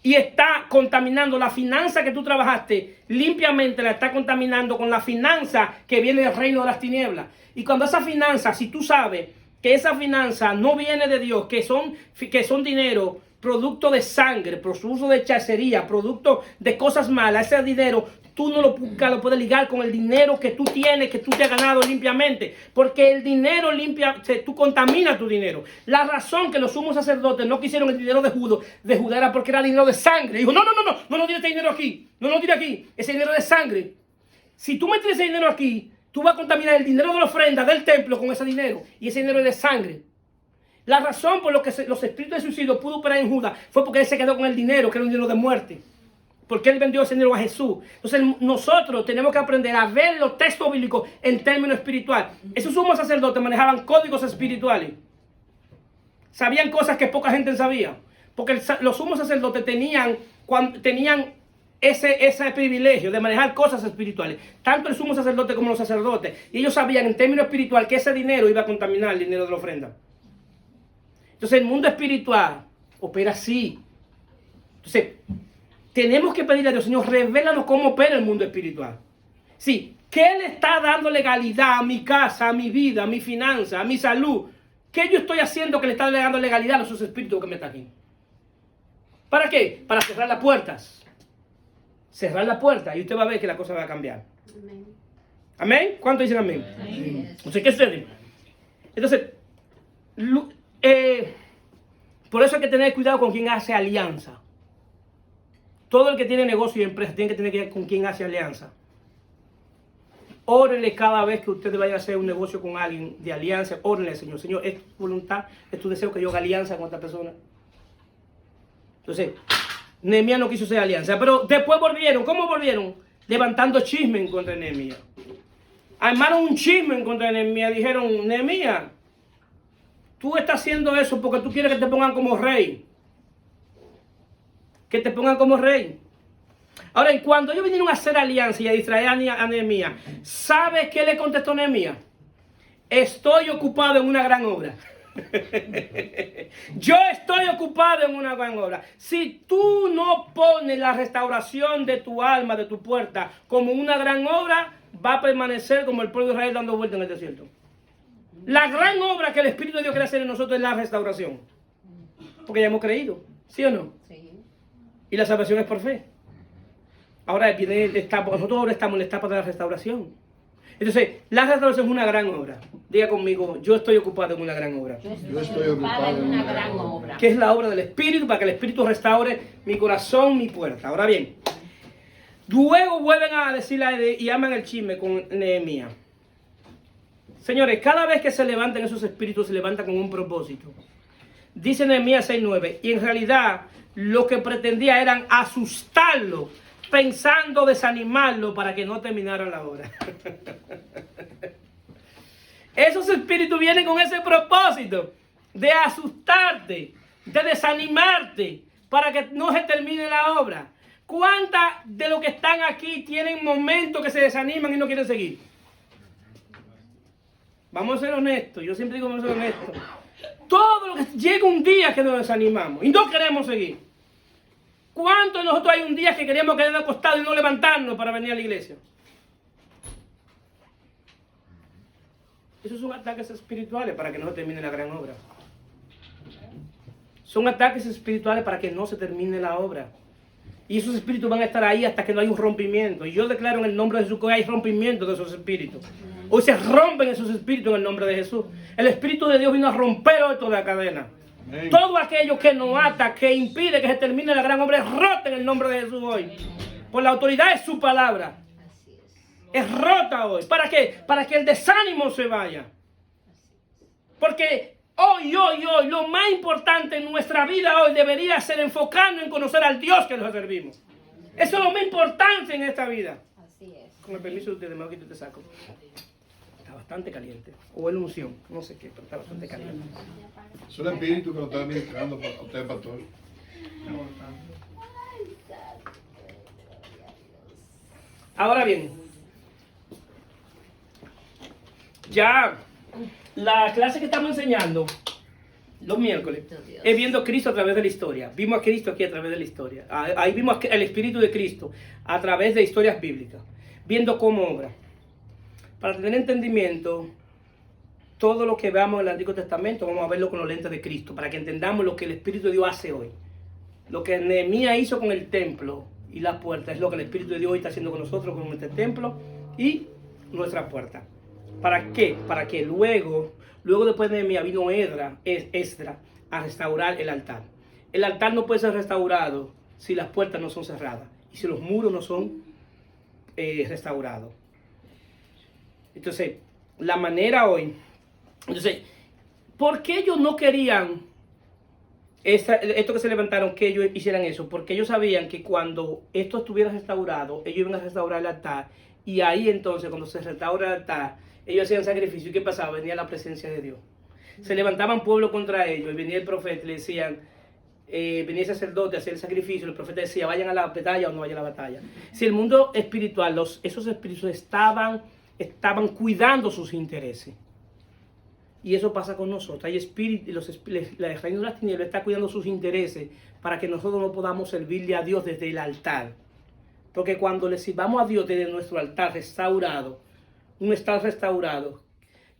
Y está contaminando la finanza que tú trabajaste, limpiamente la está contaminando con la finanza que viene del reino de las tinieblas. Y cuando esa finanza, si tú sabes que esa finanza no viene de Dios, que son dinero, producto de sangre, producto de hechicería, producto de cosas malas, ese dinero tú no lo puedes ligar con el dinero que tú tienes, que tú te has ganado limpiamente. Porque el dinero limpia, tú contaminas tu dinero. La razón que los sumos sacerdotes no quisieron el dinero de Judá era porque era dinero de sangre. Dijo, no tires este dinero aquí. No lo tires aquí. Ese dinero de sangre. Si tú metes ese dinero aquí, tú vas a contaminar el dinero de la ofrenda del templo con ese dinero. Y ese dinero es de sangre. La razón por la que los espíritus de suicidio pudo operar en Judá fue porque él se quedó con el dinero, que era un dinero de muerte. Porque él vendió ese dinero a Jesús. Entonces nosotros tenemos que aprender a ver los textos bíblicos en términos espirituales. Esos sumos sacerdotes manejaban códigos espirituales. Sabían cosas que poca gente sabía. Porque los sumos sacerdotes tenían ese privilegio de manejar cosas espirituales. Tanto el sumo sacerdote como los sacerdotes. Y ellos sabían en términos espirituales que ese dinero iba a contaminar el dinero de la ofrenda. Entonces el mundo espiritual opera así. Entonces, tenemos que pedirle a Dios, Señor, revélanos cómo opera el mundo espiritual. Sí, ¿qué le está dando legalidad a mi casa, a mi vida, a mi finanza, a mi salud? ¿Qué yo estoy haciendo que le está dando legalidad a esos espíritus que me están aquí? ¿Para qué? Para cerrar las puertas. Cerrar la puerta y usted va a ver que la cosa va a cambiar. Amén. ¿Amén? ¿Cuántos dicen amén? Amén. No sé qué sucede. Entonces, por eso hay que tener cuidado con quien hace alianza. Todo el que tiene negocio y empresa tiene que tener cuidado con quien hace alianza. Órenle cada vez que usted vaya a hacer un negocio con alguien de alianza. Órenle al Señor. Señor, es tu voluntad, es tu deseo que yo haga alianza con esta persona. Entonces, Nehemías no quiso hacer alianza. Pero después volvieron. ¿Cómo volvieron? Levantando chisme en contra de Nehemías. Armaron un chisme en contra de Nehemías. Dijeron, Nehemías, tú estás haciendo eso porque tú quieres que te pongan como rey. Que te pongan como rey. Ahora, y cuando ellos vinieron a hacer alianza y a distraer a Nehemías, ¿sabe qué le contestó Nehemías? Estoy ocupado en una gran obra. Yo estoy ocupado en una gran obra. Si tú no pones la restauración de tu alma, de tu puerta, como una gran obra, va a permanecer como el pueblo de Israel dando vueltas en el desierto. La gran obra que el Espíritu de Dios quiere hacer en nosotros es la restauración. Porque ya hemos creído, ¿sí o no? Sí. Y la salvación es por fe. Ahora viene nosotros ahora estamos en la etapa de la restauración. Entonces, la restauración es una gran obra. Diga conmigo, yo estoy ocupado en una gran obra. Yo estoy ocupada en una gran obra. Que es la obra del Espíritu, para que el Espíritu restaure mi corazón, mi puerta. Ahora bien, luego vuelven a decirle y aman el chisme con Nehemías. Señores, cada vez que se levantan esos espíritus, se levantan con un propósito. Dice Nehemías 6:9, y en realidad lo que pretendía eran asustarlo, pensando desanimarlo para que no terminara la obra. Esos espíritus vienen con ese propósito de asustarte, de desanimarte para que no se termine la obra. ¿Cuántas de los que están aquí tienen momentos que se desaniman y no quieren seguir? Vamos a ser honestos, yo siempre digo vamos a ser honestos. Todo lo que llega un día que nos desanimamos y no queremos seguir. ¿Cuántos de nosotros hay un día que queríamos quedar acostados y no levantarnos para venir a la iglesia? Esos son ataques espirituales para que no se termine la gran obra. Son ataques espirituales para que no se termine la obra. Y esos espíritus van a estar ahí hasta que no hay un rompimiento. Y yo declaro en el nombre de Jesús que hay rompimiento de esos espíritus. Hoy se rompen esos espíritus en el nombre de Jesús. El Espíritu de Dios vino a romper hoy toda la cadena. Amén. Todo aquello que nos ata, que impide que se termine la gran obra, es rota en el nombre de Jesús hoy. Por la autoridad de su palabra. Es rota hoy. ¿Para qué? Para que el desánimo se vaya. Porque hoy, lo más importante en nuestra vida hoy debería ser enfocarnos en conocer al Dios que nos servimos. Eso es lo más importante en esta vida. Así es. Con el permiso de ustedes, me quito te saco. Está bastante caliente. O es unción, no sé qué, pero está bastante caliente. Es el espíritu que lo está administrando para usted, pastor. Ahora bien, ya la clase que estamos enseñando los miércoles es viendo a Cristo a través de la historia. Vimos a Cristo aquí a través de la historia. Ahí vimos el Espíritu de Cristo a través de historias bíblicas, viendo cómo obra. Para tener entendimiento, todo lo que veamos en el Antiguo Testamento, vamos a verlo con los lentes de Cristo, para que entendamos lo que el Espíritu de Dios hace hoy. Lo que Nehemías hizo con el templo y las puertas es lo que el Espíritu de Dios hoy está haciendo con nosotros, con nuestro templo y nuestra puerta. ¿Para qué? Para que luego después de Nehemías vino Esdras a restaurar el altar. El altar no puede ser restaurado si las puertas no son cerradas y si los muros no son restaurados. Entonces, la manera hoy... Entonces, ¿por qué ellos no querían esto que se levantaron, que ellos hicieran eso? Porque ellos sabían que cuando esto estuviera restaurado, ellos iban a restaurar el altar. Y ahí entonces, cuando se restaura el altar, ellos hacían sacrificio. ¿Y qué pasaba? Venía la presencia de Dios. Se levantaban pueblos contra ellos y venía el profeta y le decían, venía el sacerdote a hacer el sacrificio. El profeta decía, vayan a la batalla o no vayan a la batalla. Si el mundo espiritual, esos espíritus estaban cuidando sus intereses. Y eso pasa con nosotros. Hay espíritus, la reino de las tinieblas está cuidando sus intereses para que nosotros no podamos servirle a Dios desde el altar. Porque cuando le sirvamos a Dios desde nuestro altar restaurado, un altar restaurado,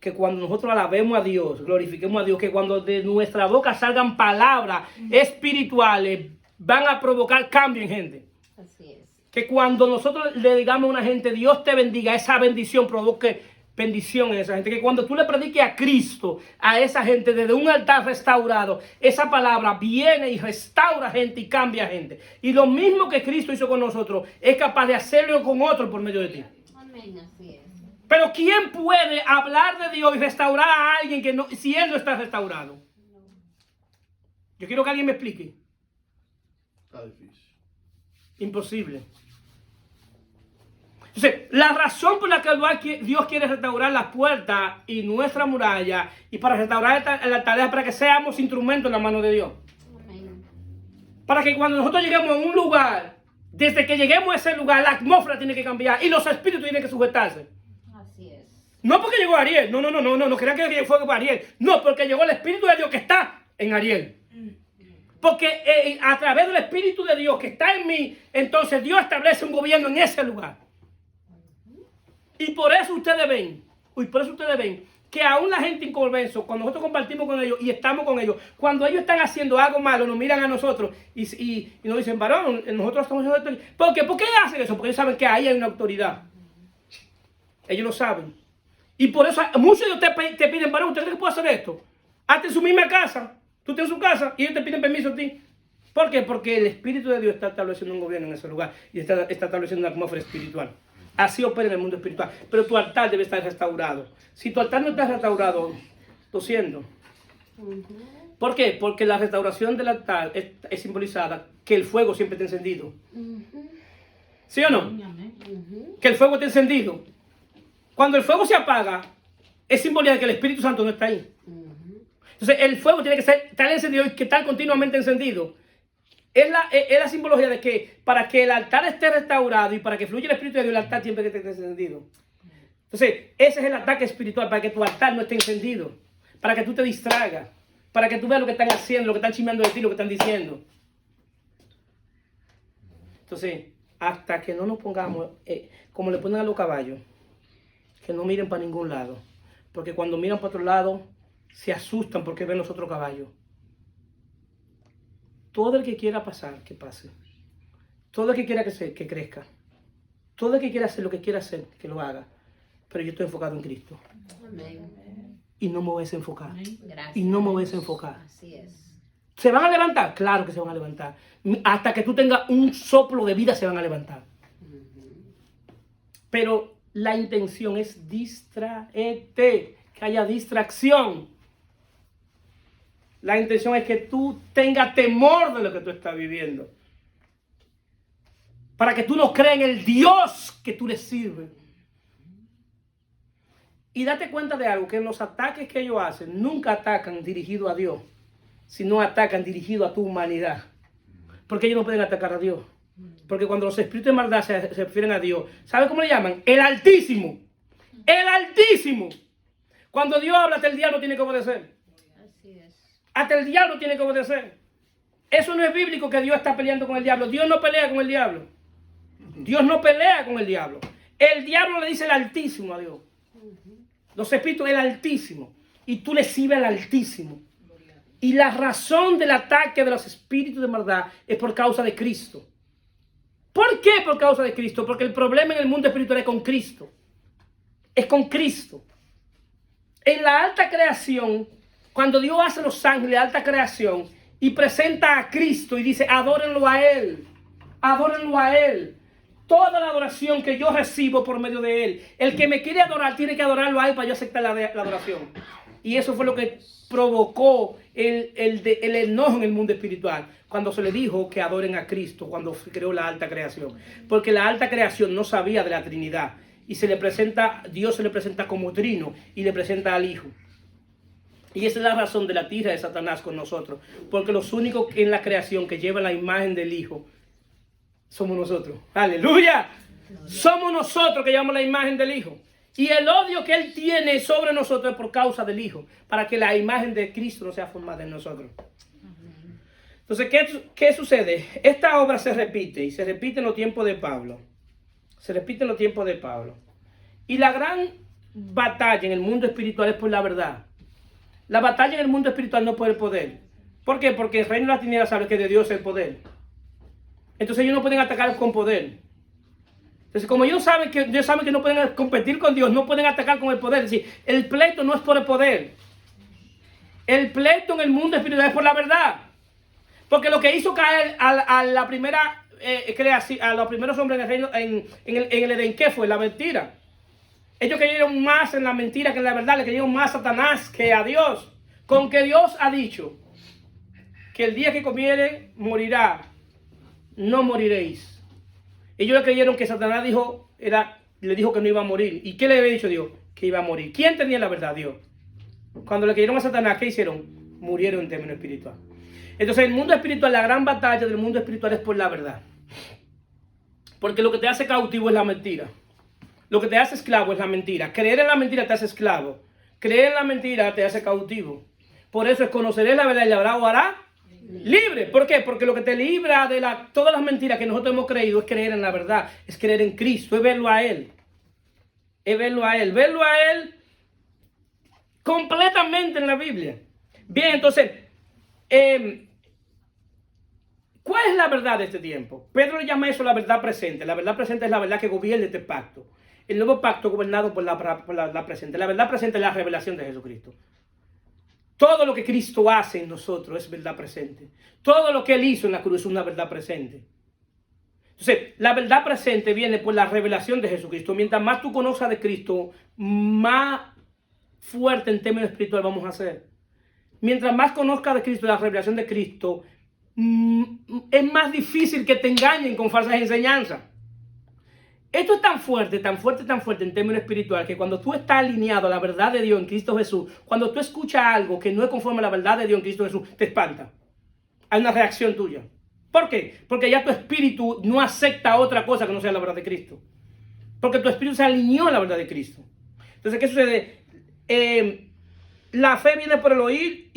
que cuando nosotros alabemos a Dios, glorifiquemos a Dios, que cuando de nuestra boca salgan palabras espirituales, van a provocar cambio en gente. Así es. Que cuando nosotros le digamos a una gente, Dios te bendiga, esa bendición provoque bendición en esa gente. Que cuando tú le prediques a Cristo, a esa gente, desde un altar restaurado, esa palabra viene y restaura gente y cambia gente. Y lo mismo que Cristo hizo con nosotros, es capaz de hacerlo con otros por medio de ti. Amén, así es. Pero ¿quién puede hablar de Dios y restaurar a alguien que no, si él no está restaurado? Yo quiero que alguien me explique. Está difícil. Imposible. Entonces, la razón por la que Dios quiere restaurar las puertas y nuestra muralla y para restaurar el altar es para que seamos instrumentos en la mano de Dios. Amén. Para que cuando nosotros lleguemos a un lugar, desde que lleguemos a ese lugar, la atmósfera tiene que cambiar y los espíritus tienen que sujetarse. Así es. No porque llegó Ariel, no crean que fue por Ariel. No, porque llegó el Espíritu de Dios que está en Ariel. Porque a través del Espíritu de Dios que está en mí, entonces Dios establece un gobierno en ese lugar. Y por eso ustedes ven que aún la gente inconverso, cuando nosotros compartimos con ellos y estamos con ellos, cuando ellos están haciendo algo malo, nos miran a nosotros y nos dicen, varón, nosotros estamos haciendo esto. ¿Por qué? ¿Por qué hacen eso? Porque ellos saben que ahí hay una autoridad. Ellos lo saben. Y por eso muchos de ustedes te piden, varón, ¿usted cree que puede hacer esto? Hazte en su misma casa. Tú tienes su casa y ellos te piden permiso a ti. ¿Por qué? Porque el Espíritu de Dios está estableciendo un gobierno en ese lugar y está estableciendo una atmósfera espiritual. Así opera en el mundo espiritual. Pero tu altar debe estar restaurado. Si tu altar no está restaurado, lo siento. ¿Por qué? Porque la restauración del altar es simbolizada que el fuego siempre está encendido. ¿Sí o no? Que el fuego está encendido. Cuando el fuego se apaga, es simbólico de que el Espíritu Santo no está ahí. Entonces el fuego tiene que estar encendido y que estar continuamente encendido. Es la simbología de que para que el altar esté restaurado y para que fluya el Espíritu de Dios, el altar siempre que esté encendido. Entonces, ese es el ataque espiritual, para que tu altar no esté encendido, para que tú te distraigas, para que tú veas lo que están haciendo, lo que están chismeando de ti, lo que están diciendo. Entonces, hasta que no nos pongamos, como le ponen a los caballos, que no miren para ningún lado, porque cuando miran para otro lado, se asustan porque ven los otros caballos. Todo el que quiera pasar, que pase. Todo el que quiera que crezca. Todo el que quiera hacer lo que quiera hacer, que lo haga. Pero yo estoy enfocado en Cristo. Amén. Y no me voy a desenfocar. Gracias. Y no me voy a desenfocar. Así es. ¿Se van a levantar? Claro que se van a levantar. Hasta que tú tengas un soplo de vida se van a levantar. Pero la intención es distraerte, que haya distracción. La intención es que tú tengas temor de lo que tú estás viviendo. Para que tú no creas en el Dios que tú le sirves. Y date cuenta de algo, que en los ataques que ellos hacen, nunca atacan dirigido a Dios, sino atacan dirigido a tu humanidad. Porque ellos no pueden atacar a Dios. Porque cuando los espíritus de maldad se refieren a Dios, ¿sabe cómo le llaman? El Altísimo. El Altísimo. Cuando Dios habla, hasta el diablo tiene que obedecer. Así es. Hasta el diablo tiene que obedecer. Eso no es bíblico que Dios está peleando con el diablo. Dios no pelea con el diablo. Dios no pelea con el diablo. El diablo le dice el Altísimo a Dios. Los espíritus, el Altísimo. Y tú le sirves al Altísimo. Y la razón del ataque de los espíritus de maldad es por causa de Cristo. ¿Por qué por causa de Cristo? Porque el problema en el mundo espiritual es con Cristo. Es con Cristo. En la alta creación, cuando Dios hace los ángeles, la alta creación, y presenta a Cristo y dice, adórenlo a Él. Adórenlo a Él. Toda la adoración que yo recibo por medio de Él. El que me quiere adorar tiene que adorarlo a Él para yo aceptar la adoración. Y eso fue lo que provocó el enojo en el mundo espiritual. Cuando se le dijo que adoren a Cristo, cuando creó la alta creación. Porque la alta creación no sabía de la Trinidad. Y Dios se le presenta como trino y le presenta al Hijo. Y esa es la razón de la tira de Satanás con nosotros. Porque los únicos en la creación que llevan la imagen del Hijo somos nosotros. ¡Aleluya! Somos nosotros que llevamos la imagen del Hijo. Y el odio que Él tiene sobre nosotros es por causa del Hijo, para que la imagen de Cristo no sea formada en nosotros. Entonces, ¿qué sucede? Esta obra se repite, y se repite en los tiempos de Pablo. Se repite en los tiempos de Pablo. Y la gran batalla en el mundo espiritual es por la verdad. La batalla en el mundo espiritual no es por el poder. ¿Por qué? Porque el reino de las tinieblas sabe que de Dios es el poder. Entonces ellos no pueden atacar con poder. Entonces, como ellos saben que no pueden competir con Dios, no pueden atacar con el poder. Es decir, el pleito no es por el poder. El pleito en el mundo espiritual es por la verdad. Porque lo que hizo caer a la primera creación, a los primeros hombres en el reino, en el Edén, ¿qué fue? La mentira. Ellos creyeron más en la mentira que en la verdad. Le creyeron más a Satanás que a Dios. Con que Dios ha dicho que el día que comiere morirá, no moriréis. Ellos le creyeron que Satanás le dijo que no iba a morir. ¿Y qué le había dicho Dios? Que iba a morir. ¿Quién tenía la verdad? Dios. Cuando le creyeron a Satanás, ¿qué hicieron? Murieron en términos espirituales. Entonces, el mundo espiritual, la gran batalla del mundo espiritual es por la verdad. Porque lo que te hace cautivo es la mentira. Lo que te hace esclavo es la mentira. Creer en la mentira te hace esclavo. Creer en la mentira te hace cautivo. Por eso es conoceré la verdad y la verdad os hará libre. ¿Por qué? Porque lo que te libra de todas las mentiras que nosotros hemos creído es creer en la verdad. Es creer en Cristo. Es verlo a Él. Es verlo a Él. Verlo a Él completamente en la Biblia. Bien, entonces, ¿cuál es la verdad de este tiempo? Pedro le llama eso la verdad presente. La verdad presente es la verdad que gobierna este pacto. El nuevo pacto gobernado por la presente. La verdad presente es la revelación de Jesucristo. Todo lo que Cristo hace en nosotros es verdad presente. Todo lo que Él hizo en la cruz es una verdad presente. Entonces, la verdad presente viene por la revelación de Jesucristo. Mientras más tú conozcas de Cristo, más fuerte en términos espirituales vamos a ser. Mientras más conozcas de Cristo, la revelación de Cristo, es más difícil que te engañen con falsas enseñanzas. Esto es tan fuerte, tan fuerte, tan fuerte en términos espirituales que cuando tú estás alineado a la verdad de Dios en Cristo Jesús, cuando tú escuchas algo que no es conforme a la verdad de Dios en Cristo Jesús, te espanta. Hay una reacción tuya. ¿Por qué? Porque ya tu espíritu no acepta otra cosa que no sea la verdad de Cristo. Porque tu espíritu se alineó a la verdad de Cristo. Entonces, ¿qué sucede? La fe viene por el oír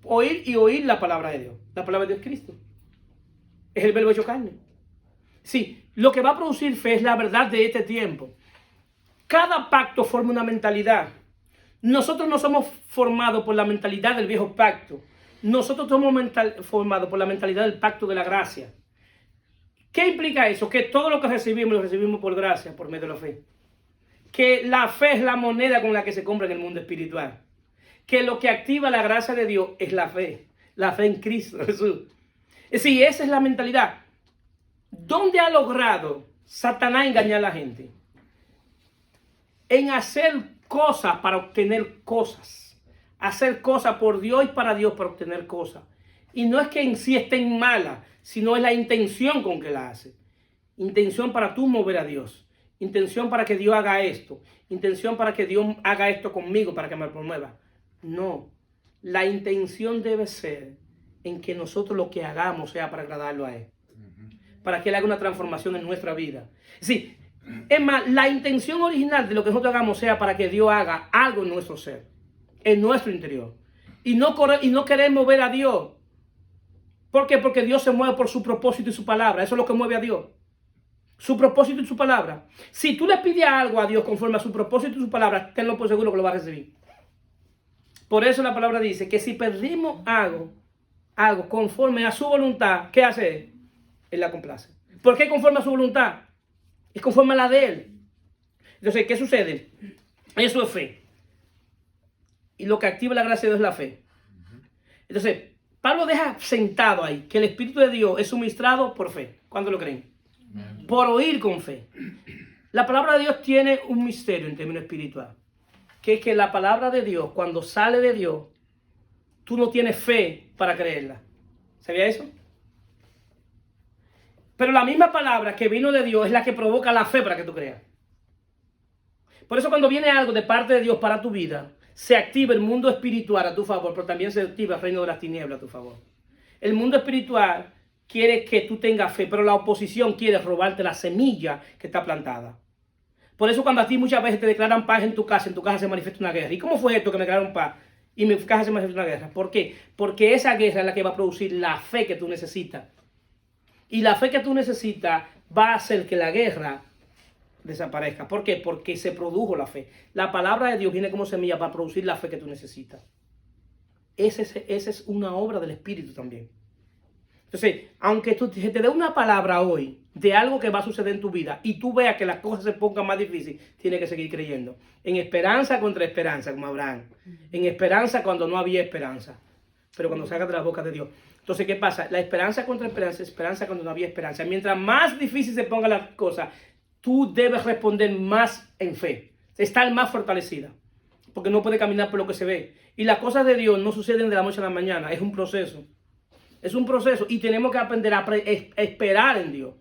oír la palabra de Dios. La palabra de Dios es Cristo. Es el verbo hecho carne. Sí, lo que va a producir fe es la verdad de este tiempo. Cada pacto forma una mentalidad. Nosotros no somos formados por la mentalidad del viejo pacto. Nosotros somos formados por la mentalidad del pacto de la gracia. ¿Qué implica eso? Que todo lo que recibimos lo recibimos por gracia, por medio de la fe. Que la fe es la moneda con la que se compra en el mundo espiritual. Que lo que activa la gracia de Dios es la fe en Cristo Jesús. Es decir, esa es la mentalidad. ¿Dónde ha logrado Satanás engañar a la gente? En hacer cosas para obtener cosas. Hacer cosas por Dios y para Dios para obtener cosas. Y no es que en sí estén malas, sino es la intención con que la hace. Intención para tú mover a Dios. Intención para que Dios haga esto. Intención para que Dios haga esto conmigo para que me promueva. No. La intención debe ser en que nosotros lo que hagamos sea para agradarlo a Él. Para que Él haga una transformación en nuestra vida. Sí, es más, la intención original de lo que nosotros hagamos sea para que Dios haga algo en nuestro ser, en nuestro interior. Y no queremos ver a Dios. ¿Por qué? Porque Dios se mueve por su propósito y su palabra. Eso es lo que mueve a Dios. Su propósito y su palabra. Si tú le pides algo a Dios conforme a su propósito y su palabra, tenlo por seguro que lo vas a recibir. Por eso la palabra dice que si pedimos algo conforme a su voluntad, ¿qué hace Él? Él la complace. ¿Por qué conforme a su voluntad? Es conforme a la de Él. Entonces, ¿qué sucede? Eso es fe. Y lo que activa la gracia de Dios es la fe. Entonces, Pablo deja sentado ahí que el Espíritu de Dios es suministrado por fe. ¿Cuándo lo creen? Por oír con fe. La palabra de Dios tiene un misterio en términos espirituales. Que es que la palabra de Dios, cuando sale de Dios, tú no tienes fe para creerla. ¿Sabía eso? Pero la misma palabra que vino de Dios es la que provoca la fe para que tú creas. Por eso cuando viene algo de parte de Dios para tu vida, se activa el mundo espiritual a tu favor, pero también se activa el reino de las tinieblas a tu favor. El mundo espiritual quiere que tú tengas fe, pero la oposición quiere robarte la semilla que está plantada. Por eso cuando a ti muchas veces te declaran paz en tu casa se manifiesta una guerra. ¿Y cómo fue esto que me declararon paz? Y en mi casa se manifiesta una guerra. ¿Por qué? Porque esa guerra es la que va a producir la fe que tú necesitas. Y la fe que tú necesitas va a hacer que la guerra desaparezca. ¿Por qué? Porque se produjo la fe. La palabra de Dios viene como semilla para producir la fe que tú necesitas. Esa es una obra del Espíritu también. Entonces, aunque te dé una palabra hoy de algo que va a suceder en tu vida y tú veas que las cosas se pongan más difíciles, tienes que seguir creyendo. En esperanza contra esperanza, como Abraham. En esperanza cuando no había esperanza. Pero cuando salgas de la boca de Dios. Entonces, ¿qué pasa? La esperanza contra esperanza, esperanza cuando no había esperanza. Mientras más difícil se ponga la cosa, tú debes responder más en fe. Estar más fortalecida. Porque no puede caminar por lo que se ve. Y las cosas de Dios no suceden de la noche a la mañana. Es un proceso. Es un proceso. Y tenemos que aprender a esperar en Dios.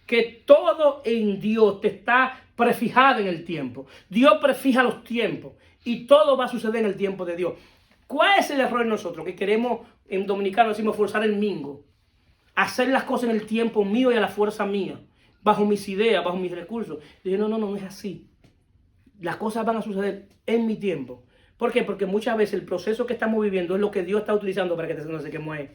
Que todo en Dios te está prefijado en el tiempo. Dios prefija los tiempos. Y todo va a suceder en el tiempo de Dios. ¿Cuál es el error en nosotros? Que queremos, en dominicano decimos, forzar el mingo. Hacer las cosas en el tiempo mío y a la fuerza mía. Bajo mis ideas, bajo mis recursos. Y dije, no es así. Las cosas van a suceder en mi tiempo. ¿Por qué? Porque muchas veces el proceso que estamos viviendo es lo que Dios está utilizando para que no se queme ahí.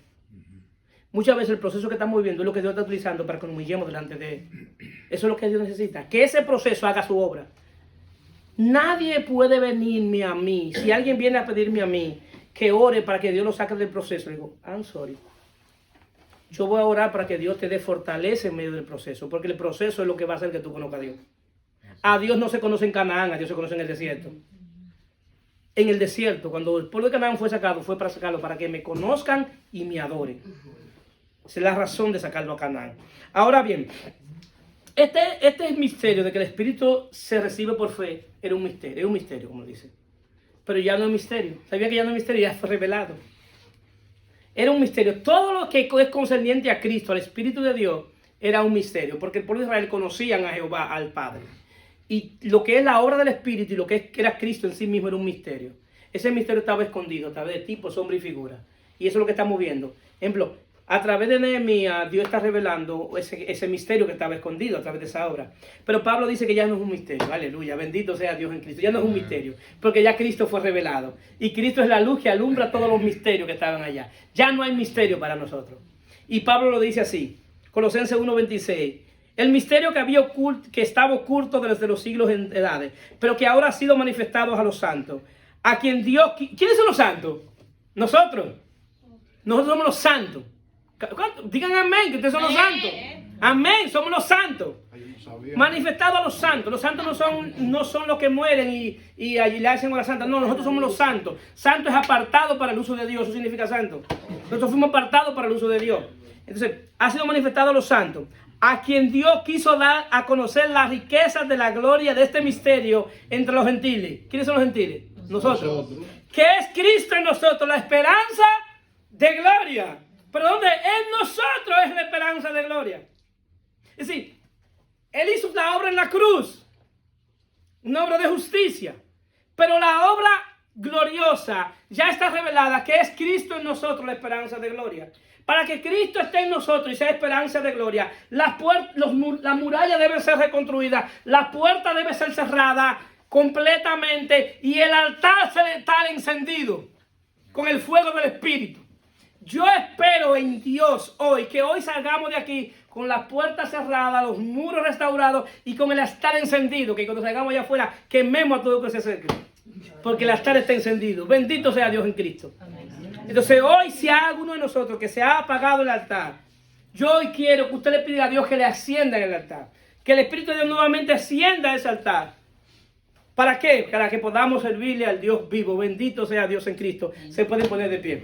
Muchas veces el proceso que estamos viviendo es lo que Dios está utilizando para que nos humillemos delante de Él. Eso es lo que Dios necesita. Que ese proceso haga su obra. Nadie puede venirme a mí. Si alguien viene a pedirme a mí que ore para que Dios lo saque del proceso, le digo, I'm sorry. Yo voy a orar para que Dios te dé fortaleza en medio del proceso. Porque el proceso es lo que va a hacer que tú conozcas a Dios. A Dios no se conoce en Canaán, a Dios se conoce en el desierto. En el desierto, cuando el pueblo de Canaán fue sacado, fue para sacarlo, para que me conozcan y me adoren. Esa es la razón de sacarlo a Canaán. Ahora bien, este es el misterio de que el Espíritu se recibe por fe. Era un misterio, como dice. Pero ya no es misterio. ¿Sabía que ya no es misterio? Ya fue revelado. Era un misterio. Todo lo que es concerniente a Cristo, al Espíritu de Dios, era un misterio. Porque el pueblo de Israel conocían a Jehová, al Padre. Y lo que es la obra del Espíritu y lo que era Cristo en sí mismo era un misterio. Ese misterio estaba escondido a través de tipo, sombra y figura. Y eso es lo que estamos viendo. Ejemplo, a través de Nehemías, Dios está revelando ese misterio que estaba escondido a través de esa obra. Pero Pablo dice que ya no es un misterio. Aleluya, bendito sea Dios en Cristo. Ya no es un misterio, porque ya Cristo fue revelado. Y Cristo es la luz que alumbra todos los misterios que estaban allá. Ya no hay misterio para nosotros. Y Pablo lo dice así, Colosenses 1:26. El misterio que estaba oculto desde los siglos en edades, pero que ahora ha sido manifestado a los santos. A quien Dios... ¿Quiénes son los santos? Nosotros. Nosotros somos los santos. Digan amén, que ustedes son los santos. Amén, somos los santos. Manifestado a los santos. Los santos no son los que mueren y allí le hacen a la santa. No, nosotros somos los santos. Santo es apartado para el uso de Dios. Eso significa santo. Nosotros fuimos apartados para el uso de Dios. Entonces, ha sido manifestado a los santos, a quien Dios quiso dar a conocer las riquezas de la gloria de este misterio entre los gentiles. ¿Quiénes son los gentiles? Nosotros. Que es Cristo en nosotros, la esperanza de gloria. Pero ¿dónde? En nosotros es la esperanza de gloria. Es decir, Él hizo la obra en la cruz, una obra de justicia. Pero la obra gloriosa ya está revelada, que es Cristo en nosotros, la esperanza de gloria. Para que Cristo esté en nosotros y sea esperanza de gloria, la muralla debe ser reconstruida, la puerta debe ser cerrada completamente y el altar debe estar encendido con el fuego del Espíritu. Yo espero en Dios hoy, que hoy salgamos de aquí con las puertas cerradas, los muros restaurados y con el altar encendido, que cuando salgamos allá afuera quememos a todo lo que se acerque. Porque el altar está encendido. Bendito sea Dios en Cristo. Entonces hoy, si hay alguno de nosotros que se ha apagado el altar, yo hoy quiero que usted le pida a Dios que le ascienda en el altar. Que el Espíritu de Dios nuevamente ascienda ese altar. ¿Para qué? Para que podamos servirle al Dios vivo. Bendito sea Dios en Cristo. Se pueden poner de pie.